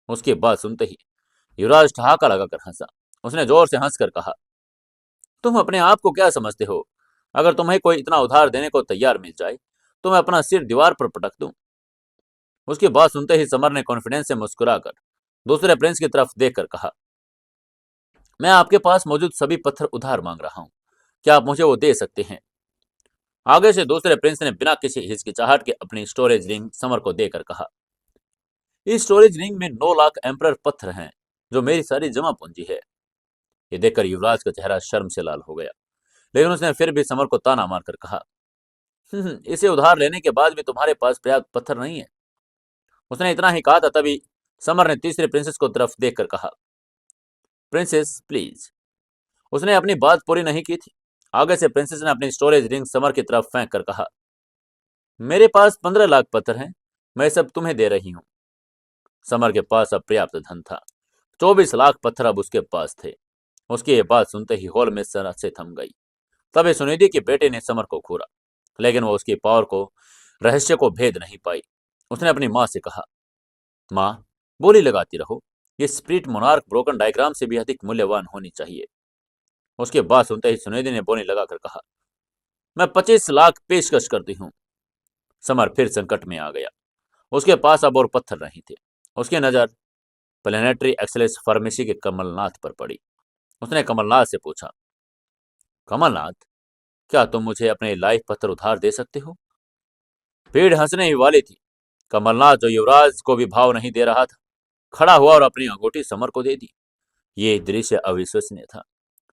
उसकी बात सुनते ही युवराज ठहाका लगाकर हंसा। उसने जोर से हंसकर कहा, तुम अपने आप को क्या समझते हो? अगर तुम्हें कोई इतना उधार देने को तैयार मिल जाए तो मैं अपना सिर दीवार पर पटक दूं। उसकी बात सुनते ही समर ने कॉन्फिडेंस से मुस्कुराकर दूसरे प्रिंस की तरफ देखकर कहा, मैं आपके पास मौजूद सभी पत्थर उधार मांग रहा हूं। क्या आप मुझे वो दे सकते हैं? आगे से दूसरे प्रिंस ने बिना किसी हिचकिचाहट के अपनी स्टोरेज रिंग समर को देकर कहा, इस स्टोरेज रिंग में 9 लाख एम्परर पत्थर हैं, जो मेरी सारी जमा पूंजी है। ये देखकर युवराज का चेहरा शर्म से लाल हो गया, लेकिन उसने फिर भी समर को ताना मारकर कहा, इसे उधार लेने के बाद भी तुम्हारे पास पर्याप्त पत्थर नहीं है। उसने इतना ही कहा था, तभी समर ने तीसरे प्रिंसेस को तरफ देखकर कहा, प्रिंसेस प्लीज। उसने अपनी बात पूरी नहीं की थी। आगे से प्रिंसेस ने अपनी स्टोरेज रिंग समर की तरफ फेंक कर कहा, मेरे पास 15 लाख पत्थर हैं, मैं सब तुम्हें दे रही हूं। समर के पास अब पर्याप्त धन था। 24 लाख पत्थर अब उसके पास थे। उसकी ये बात सुनते ही हॉल में सर से थम गई। तभी सुनिधि के बेटे ने समर को घूरा, लेकिन वो उसकी पावर को, रहस्य को भेद नहीं पाई। उसने अपनी माँ से कहा, माँ, बोली लगाती रहो। ये स्प्रिट मोनार्क ब्रोकन डायग्राम से भी अधिक मूल्यवान होनी चाहिए। उसके बाद सुनते ही सुनिधि ने बोली लगाकर कहा, मैं 25 लाख पेशकश करती हूँ। समर फिर संकट में आ गया। उसके पास अब और पत्थर नहीं थे। उसकी नज़र प्लेनेटरी एक्सेलेंस फार्मेसी के कमलनाथ पर पड़ी। उसने कमलनाथ से पूछा, कमलनाथ, क्या तुम मुझे अपने लाइफ पत्थर उधार दे सकते हो? भीड़ हंसने ही वाली थी। कमलनाथ, जो युवराज को भी भाव नहीं दे रहा था, खड़ा हुआ और अपनी अंगूठी समर को दे दी। ये दृश्य अविश्वसनीय था।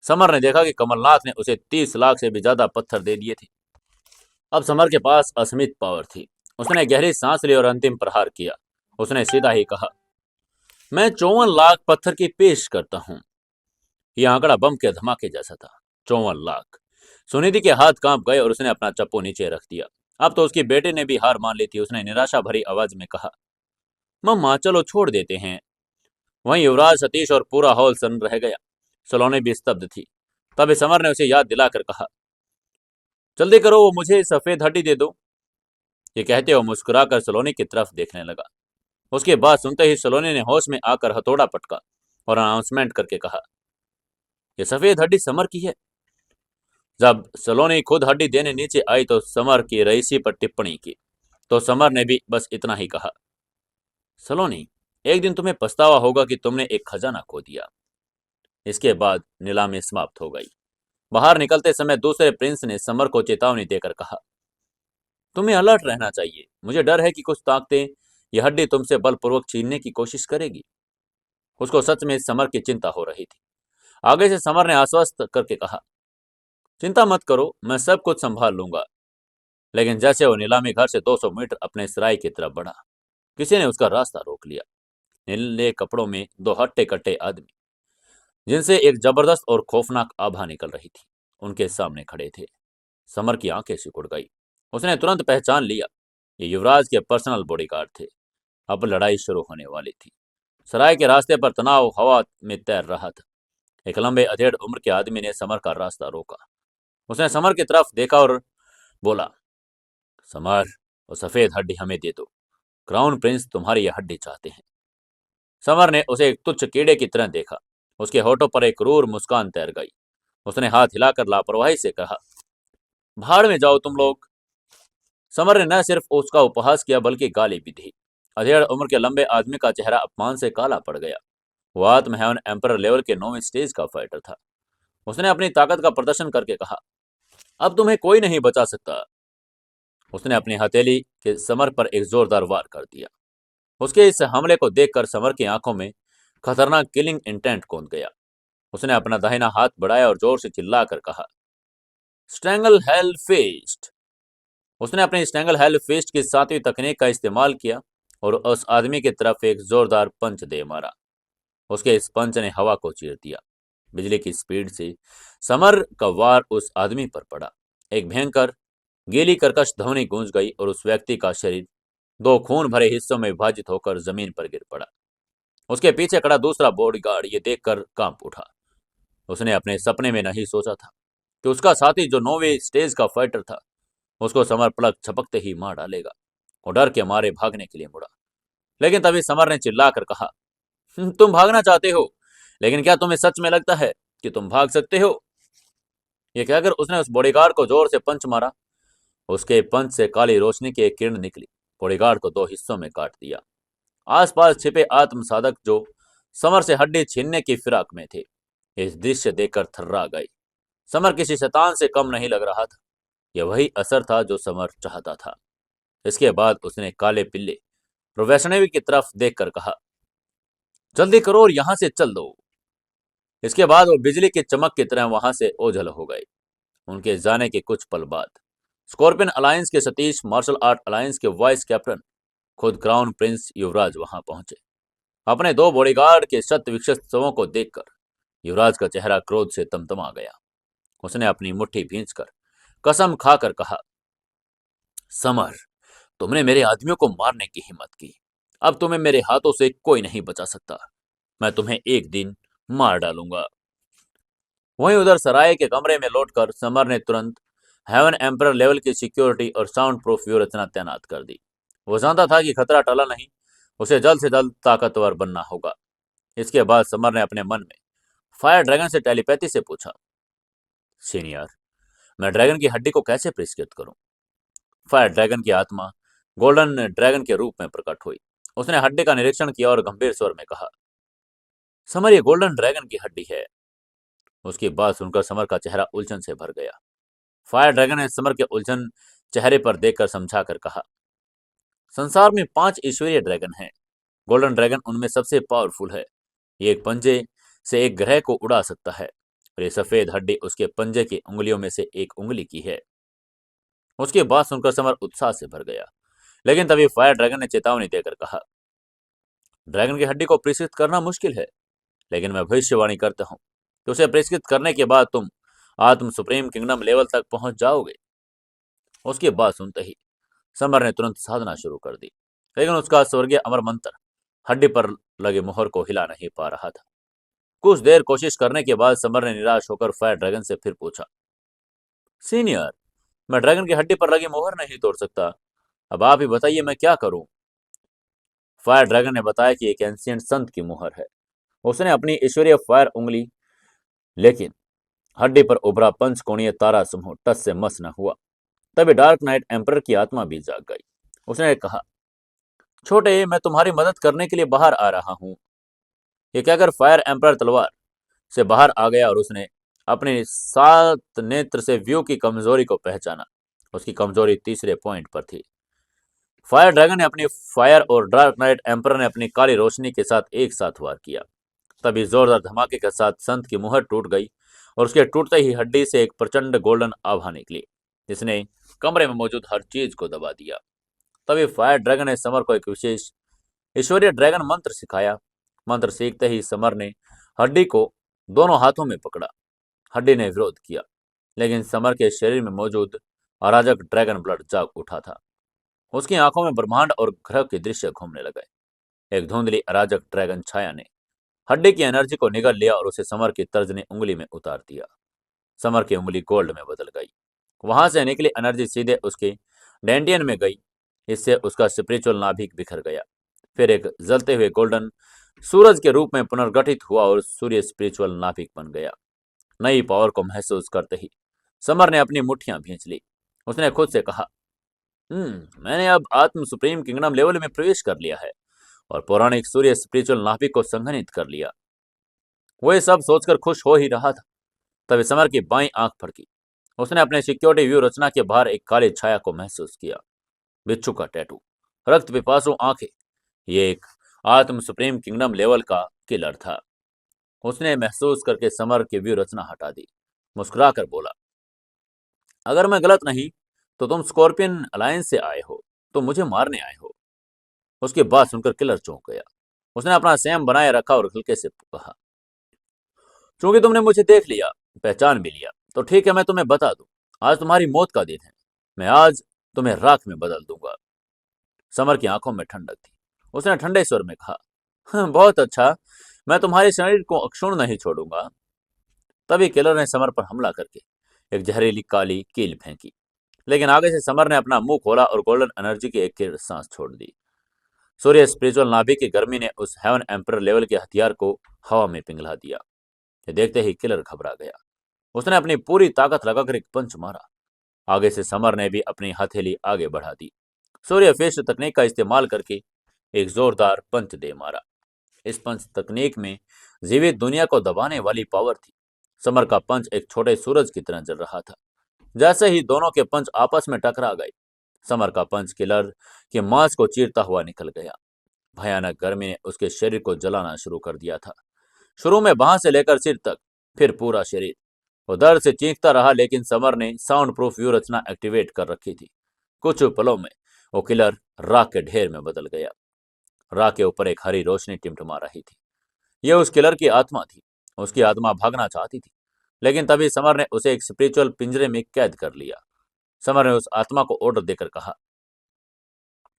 समर ने देखा कि कमलनाथ ने उसे 30 लाख से भी ज्यादा पत्थर दे दिए थे। अब समर के पास असीमित पावर थी। उसने गहरी सांस ली और अंतिम प्रहार किया। उसने सीधा ही कहा, मैं 54 लाख पत्थर की पेश करता हूं। यह आंकड़ा बम के धमाके जैसा था। 54 लाख। सुनिधि के हाथ कांप गए और उसने अपना चप्पू नीचे रख दिया। अब तो उसकी बेटे ने भी हार मान ली थी। उसने निराशा भरी आवाज में कहा, मम्मा, चलो छोड़ देते हैं। वहीं युवराज, सतीश और पूरा हॉल सन्न रह गया। सलोनी भी स्तब्ध थी। तभी समर ने उसे याद दिलाकर कहा, जल्दी करो, वो मुझे सफेद हड्डी दे दो। ये कहते हुए मुस्कुराकर सलोनी की तरफ देखने लगा। उसकी बात सुनते ही सलोनी ने होश में आकर हथौड़ा पटका और अनाउंसमेंट करके कहा, ये सफेद हड्डी समर की है। जब सलोनी खुद हड्डी देने नीचे आई तो समर की रईसी पर टिप्पणी की, तो समर ने भी बस इतना ही कहा, सलोनी, एक दिन तुम्हें पछतावा होगा कि तुमने एक खजाना खो दिया। इसके बाद नीलामी समाप्त हो गई। बाहर निकलते समय दूसरे प्रिंस ने समर को चेतावनी देकर कहा, तुम्हें अलर्ट रहना चाहिए। मुझे डर है कि कुछ ताकतें यह हड्डी तुमसे बलपूर्वक छीनने की कोशिश करेगी। उसको सच में समर की चिंता हो रही थी। आगे से समर ने आश्वस्त करके कहा, चिंता मत करो, मैं सब कुछ संभाल लूंगा। लेकिन जैसे वो नीलामी घर से 200 मीटर अपने सराय की तरफ बढ़ा, किसी ने उसका रास्ता रोक लिया। नीले कपड़ों में दो हट्टे कट्टे आदमी, जिनसे एक जबरदस्त और खौफनाक आभा निकल रही थी, उनके सामने खड़े थे। समर की आंखें सिकुड़ गई। उसने तुरंत पहचान लिया, ये युवराज के पर्सनल बॉडीगार्ड थे। अब लड़ाई शुरू होने वाली थी। सराय के रास्ते पर तनाव हवा में तैर रहा था। एक लंबे अधेड़ उम्र के आदमी ने समर का रास्ता रोका। उसने समर की तरफ देखा और बोला, समर, वो सफेद हड्डी हमें दे दो। क्राउन प्रिंस तुम्हारी यह हड्डी चाहते हैं। समर ने उसे एक तुच्छ कीड़े की तरह देखा। उसके होठों पर एक क्रूर मुस्कान तैर गई। उसने हाथ हिलाकर लापरवाही से कहा, भाड़ में जाओ तुम लोग। समर ने न सिर्फ उसका उपहास किया बल्कि गाली भी दी। अधेड़ उम्र के लंबे आदमी का चेहरा अपमान से काला पड़ गया। वो आत्म हेवन एम्पर लेवल के 9वें स्टेज का फाइटर था। उसने अपनी ताकत का प्रदर्शन करके कहा, अब तुम्हें कोई नहीं बचा सकता। उसने अपनी हथेली के समर पर एक जोरदार वार कर दिया। उसके इस हमले को देखकर समर की आंखों में खतरनाक किलिंग इंटेंट कूद गया। उसने अपना दाहिना हाथ बढ़ाया और जोर से चिल्लाकर कहा, स्ट्रैंगल हेल फेस्ट। उसने अपने स्ट्रैंगल हेल फेस्ट की 7वीं तकनीक का इस्तेमाल किया और उस आदमी की तरफ एक जोरदार पंच दे मारा। उसके इस पंच ने हवा को चीर दिया। बिजली की स्पीड से समर का वार उस आदमी पर पड़ा। एक भयंकर गीली कर्कश ध्वनि गूंज गई और उस व्यक्ति का शरीर दो खून भरे हिस्सों में विभाजित होकर जमीन पर गिर पड़ा। उसके पीछे खड़ा दूसरा बॉडीगार्ड ये देखकर कांप उठा। उसने अपने सपने में नहीं सोचा था कि उसका साथी, जो 9वें स्टेज का फाइटर था, उसको समर पलक झपकते ही मार डालेगा। वो डर के मारे भागने के लिए मुड़ा, लेकिन तभी समर ने चिल्लाकर कहा, तुम भागना चाहते हो, लेकिन क्या तुम्हें सच में लगता है कि तुम भाग सकते हो? ये कहकर उसने उस बॉडीगार्ड को जोर से पंच मारा। उसके पंच से काली रोशनी की एक किरण निकली, बॉडीगार्ड को 2 हिस्सों में काट दिया। आसपास छिपे आत्मसाधक, जो समर से हड्डी छीनने की फिराक में थे, इस दृश्य देखकर थर्रा गए। समर किसी शैतान से कम नहीं लग रहा था। यह वही असर था जो समर चाहता था। इसके बाद उसने काले पिल्ले प्रोफेशनल की तरफ देखकर कहा, जल्दी करो और यहां से चल दो। इसके बाद वो बिजली की चमक की तरह वहां से ओझल हो गए। उनके जाने के कुछ पल बाद स्कॉर्पियन अलायंस के सतीश, मार्शल आर्ट अलायंस के वाइस कैप्टन, खुद क्राउन प्रिंस युवराज वहां पहुंचे। अपने 2 बॉडीगार्ड के शत विक्षत शवों को देखकर युवराज का चेहरा क्रोध से तमतमा गया। उसने अपनी मुट्ठी भींचकर कसम खाकर कहा, समर, तुमने मेरे आदमियों को मारने की हिम्मत की। अब तुम्हें मेरे हाथों से कोई नहीं बचा सकता। मैं तुम्हें एक दिन मार डालूंगा। वहीं उधर सराय के कमरे में लौटकर समर ने तुरंत हेवन एम्पर लेवल की सिक्योरिटी और साउंड प्रूफ व्यूहरचना तैनात कर दी। वो जानता था कि खतरा टला नहीं, उसे जल्द से जल्द ताकतवर बनना होगा। इसके बाद समर ने अपने मन में फायर ड्रैगन से टेलीपैथी से पूछा, सीनियर, मैं ड्रैगन की हड्डी को कैसे परिष्कृत करूं? फायर ड्रैगन की आत्मा गोल्डन ड्रैगन के रूप में प्रकट हुई। उसने हड्डी का निरीक्षण किया और गंभीर स्वर में कहा, समर, ये गोल्डन ड्रैगन की हड्डी है। उसकी बात सुनकर समर का चेहरा उलझन से भर गया। फायर ड्रैगन ने समर के उलझन चेहरे पर देखकर समझाकर कहा, संसार में 5 ईश्वरीय ड्रैगन हैं। गोल्डन ड्रैगन उनमें सबसे पावरफुल है। ये एक पंजे से एक ग्रह को उड़ा सकता है और ये सफेद हड्डी उसके पंजे की उंगलियों में से एक उंगली की है। उसकी बात सुनकर समर उत्साह से भर गया, लेकिन तभी फायर ड्रैगन ने चेतावनी देकर कहा, ड्रैगन की हड्डी को परीक्षित करना मुश्किल है, लेकिन मैं भविष्यवाणी करता हूं कि उसे परीक्षित करने के बाद तुम आत्म सुप्रीम किंगडम लेवल तक पहुंच जाओगे। उसकी बात सुनते ही समर ने तुरंत साधना शुरू कर दी, लेकिन उसका स्वर्गीय अमर मंत्र हड्डी पर लगे मोहर को हिला नहीं पा रहा था। कुछ देर कोशिश करने के बाद समर ने निराश होकर फायर ड्रैगन से फिर पूछा, सीनियर, मैं ड्रैगन की हड्डी पर लगी मोहर नहीं तोड़ सकता। अब आप ही बताइए मैं क्या करूं। फायर ड्रैगन ने बताया कि एक एंशिएंट संत की मोहर है। उसने अपनी ईश्वरीय फायर उंगली, लेकिन हड्डी पर उभरा पंचकोणीय तारा समूह टस से मस न हुआ। तभी डार्क नाइट एम्पर की आत्मा भी जाग गई। उसने कहा, छोटे, मैं तुम्हारी मदद करने के लिए बाहर आ रहा हूं। ये कहकर फायर एम्पर तलवार से बाहर आ गया और उसने अपने 7 नेत्र से व्यू की कमजोरी को पहचाना। उसकी कमजोरी तीसरे पॉइंट पर थी। फायर ड्रैगन ने अपनी फायर और डार्क नाइट एम्पर ने अपनी काली रोशनी के साथ एक साथ वार किया। तभी जोरदार धमाके के साथ संत की मुहर टूट गई और उसके टूटते ही हड्डी से एक प्रचंड गोल्डन आभा निकली, जिसने कमरे में मौजूद हर चीज को दबा दिया। तभी फायर ड्रैगन ने समर को एक विशेष ईश्वरीय ड्रैगन मंत्र सिखाया। मंत्र सीखते ही समर ने हड्डी को दोनों हाथों में पकड़ा। हड्डी ने विरोध किया, लेकिन समर के शरीर में मौजूद अराजक ड्रैगन ब्लड जाग उठा था। उसकी आंखों में ब्रह्मांड और ग्रह के दृश्य घूमने लगे। एक धुंधली अराजक ड्रैगन छाया ने हड्डी की एनर्जी को निगल लिया और उसे समर की तर्जनी उंगली में उतार दिया। समर की उंगली गोल्ड में बदल गई। वहां से निकली एनर्जी सीधे उसके डेंटियन में गई। इससे उसका स्पिरिचुअल नाभिक बिखर गया, फिर एक जलते हुए गोल्डन सूरज के रूप में पुनर्गठित हुआ और सूर्य स्पिरिचुअल नाभिक बन गया। नई पावर को महसूस करते ही समर ने अपनी मुट्ठियां भींच ली। उसने खुद से कहा, मैंने अब आत्म सुप्रीम किंगडम लेवल में प्रवेश कर लिया है और पौराणिक सूर्य स्पिरिचुअल नाभिक को संघनित कर लिया। वो ये सब सोचकर खुश हो ही रहा था, तभी समर की बाईं आंख फड़की। उसने अपने सिक्योरिटी व्यू रचना के बाहर एक काली छाया को महसूस किया। बिच्छू का टैटू, रक्त पिपासु आंखें, ये एक आत्म सुप्रीम किंगडम लेवल का किलर था। उसने महसूस करके समर की व्यू रचना हटा दी। मुस्कुरा कर बोला, अगर मैं गलत नहीं तो तुम स्कॉर्पियन अलायंस से आए हो, तो मुझे मारने आए हो। उसकी बात सुनकर किलर चौंक गया। उसने अपना संयम बनाए रखा और हल्के से कहा, चूंकि तुमने मुझे देख लिया, पहचान भी लिया, तो ठीक है, मैं तुम्हें बता दूं, आज तुम्हारी मौत का दिन है। मैं आज तुम्हें राख में बदल दूंगा। समर की आंखों में ठंडक थी। उसने ठंडे स्वर में कहा, हाँ, बहुत अच्छा, मैं तुम्हारे शरीर को अक्षुण्ण नहीं छोड़ूंगा। तभी किलर ने समर पर हमला करके एक जहरीली काली कील फेंकी, लेकिन आगे से समर ने अपना मुंह खोला और गोल्डन एनर्जी की एक किरण सांस छोड़ दी। सूर्य स्पिरिचुअल नाभिक की गर्मी ने उस हेवन एम्पर लेवल के हथियार को हवा में पिघला दिया। ये देखते ही किलर घबरा गया। उसने अपनी पूरी ताकत लगाकर एक पंच मारा। आगे से समर ने भी अपनी हथेली आगे बढ़ा दी। सूर्य फेस्ट तकनीक का इस्तेमाल करके एक जोरदार पंच दे मारा। इस पंच तकनीक में जीवित दुनिया को दबाने वाली पावर थी। समर का पंच एक छोटे सूरज की तरह जल रहा था। जैसे ही दोनों के पंच आपस में टकरा गए, समर का पंच किलर के मांस को चीरता हुआ निकल गया। भयानक गर्मी ने उसके शरीर को जलाना शुरू कर दिया था। शुरू में बांह से लेकर सिर तक, फिर पूरा शरीर। वो दर्द से चीखता रहा, लेकिन समर ने साउंड प्रूफ व्यू रचना एक्टिवेट कर रखी थी। कुछ पलों में वो किलर राख के ढेर में बदल गया। राख के ऊपर एक हरी रोशनी टिमटिमा रही थी। यह उस किलर की आत्मा थी। उसकी आत्मा भागना चाहती थी, लेकिन तभी समर ने उसे एक स्पिरिचुअल पिंजरे में कैद कर लिया। समर ने उस आत्मा को ऑर्डर देकर कहा,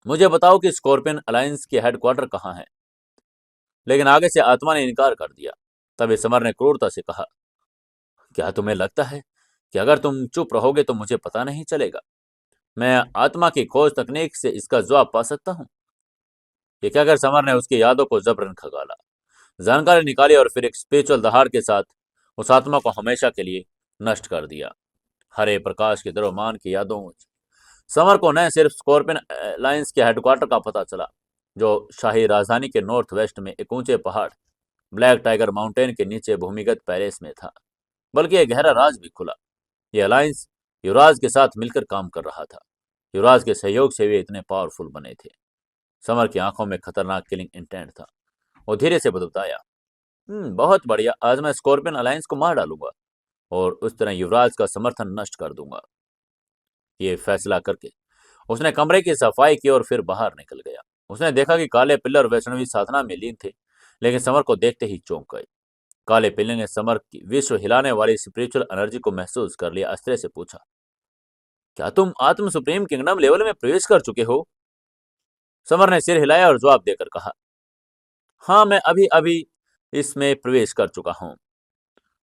मुझे बताओ कि स्कॉर्पियन अलायंस के हेडक्वार्टर कहाँ है। लेकिन आगे से आत्मा ने इनकार कर दिया। तभी समर ने क्रूरता से कहा, क्या तुम्हें लगता है कि अगर तुम चुप रहोगे तो मुझे पता नहीं चलेगा? मैं आत्मा की खोज तकनीक से इसका जवाब पा सकता हूँ। ये कहकर समर ने उसकी यादों को जबरन खगाला, जानकारी निकाली और फिर एक स्पिरिचुअल दहाड़ के साथ उस आत्मा को हमेशा के लिए नष्ट कर दिया। हरे प्रकाश के द्रव्यमान की यादों समर को न सिर्फ स्कॉर्पियन अलायंस के हेडक्वार्टर का पता चला, जो शाही राजधानी के नॉर्थ वेस्ट में एक ऊंचे पहाड़ ब्लैक टाइगर माउंटेन के नीचे भूमिगत पैलेस में था, बल्कि एक गहरा राज भी खुला। ये अलायंस युवराज के साथ मिलकर काम कर रहा था। युवराज के सहयोग से वे इतने पावरफुल बने थे। समर की आंखों में खतरनाक किलिंग इंटेंट था। वो धीरे से बताया, बहुत बढ़िया, आज मैं स्कॉर्पियन अलायंस को मार डालूंगा और उस तरह युवराज का समर्थन नष्ट कर दूंगा। ये फैसला करके उसने कमरे की सफाई की और फिर बाहर निकल गया। उसने देखा कि काले पिल्लर वैष्णवी साधना में लीन थे, लेकिन समर को देखते ही चौंक गए। काले पिल्ले ने समर की विश्व हिलाने वाली स्पिरिचुअल एनर्जी को महसूस कर लिया। आश्चर्य से पूछा, क्या तुम आत्म सुप्रीम किंगडम लेवल में प्रवेश कर चुके हो? समर ने सिर हिलाया और जवाब देकर कहा, हाँ, मैं अभी अभी इसमें प्रवेश कर चुका हूँ।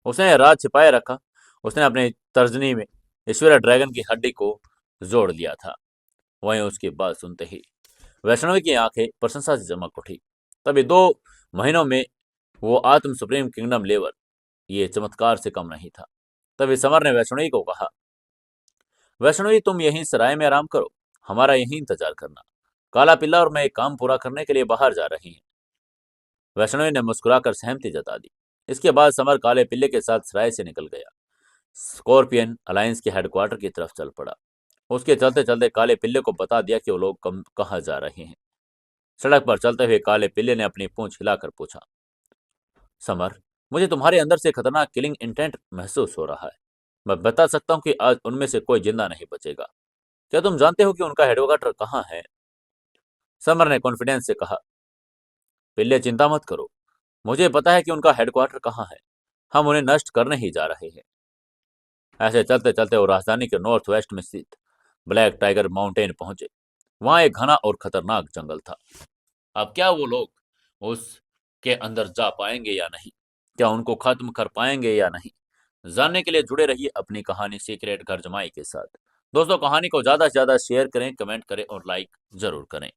उसने राज छिपाए रखा। उसने अपनी तर्जनी में ईश्वरीय ड्रैगन की हड्डी को जोड़ लिया था। वहीं उसकी बात सुनते ही वैष्णवी की आंखें प्रशंसा से चमक उठी। तभी 2 महीनों में वो आत्म सुप्रीम किंगडम लेवल, ये चमत्कार से कम नहीं था। तभी समर ने वैष्णवी को कहा, वैष्णवी, तुम यहीं सराय में आराम करो, हमारा यहीं इंतजार करना। काला पिल्ला और मैं एक काम पूरा करने के लिए बाहर जा रही हैं। वैष्णवी ने मुस्कुराकर सहमति जता दी। इसके बाद समर काले पिल्ले के साथ सराय से निकल गया। स्कॉर्पियन अलायंस के हेडक्वार्टर की तरफ चल पड़ा। उसके चलते चलते काले पिल्ले को बता दिया कि वो लोग कहाँ जा रहे हैं। सड़क पर चलते हुए काले पिल्ले ने अपनी पूंछ हिलाकर पूछा, समर, मुझे तुम्हारे अंदर से खतरनाक किलिंग इंटेंट महसूस हो रहा है। मैं बता सकता हूँ कि आज उनमें से कोई जिंदा नहीं बचेगा। क्या तुम जानते हो कि उनका हेडक्वार्टर कहाँ है? समर ने कॉन्फिडेंस से कहा, पिल्ले, चिंता मत करो, मुझे पता है कि उनका हेडक्वार्टर कहाँ है। हम उन्हें नष्ट करने ही जा रहे हैं। ऐसे चलते चलते वो राजधानी के नॉर्थ वेस्ट में स्थित ब्लैक टाइगर माउंटेन पहुंचे। वहां एक घना और खतरनाक जंगल था। अब क्या वो लोग उसके अंदर जा पाएंगे या नहीं? क्या उनको खत्म कर पाएंगे या नहीं? जानने के लिए जुड़े रहिए अपनी कहानी सीक्रेट घर जमाई के साथ। दोस्तों, कहानी को ज्यादा से ज्यादा शेयर करें, कमेंट करें और लाइक जरूर करें।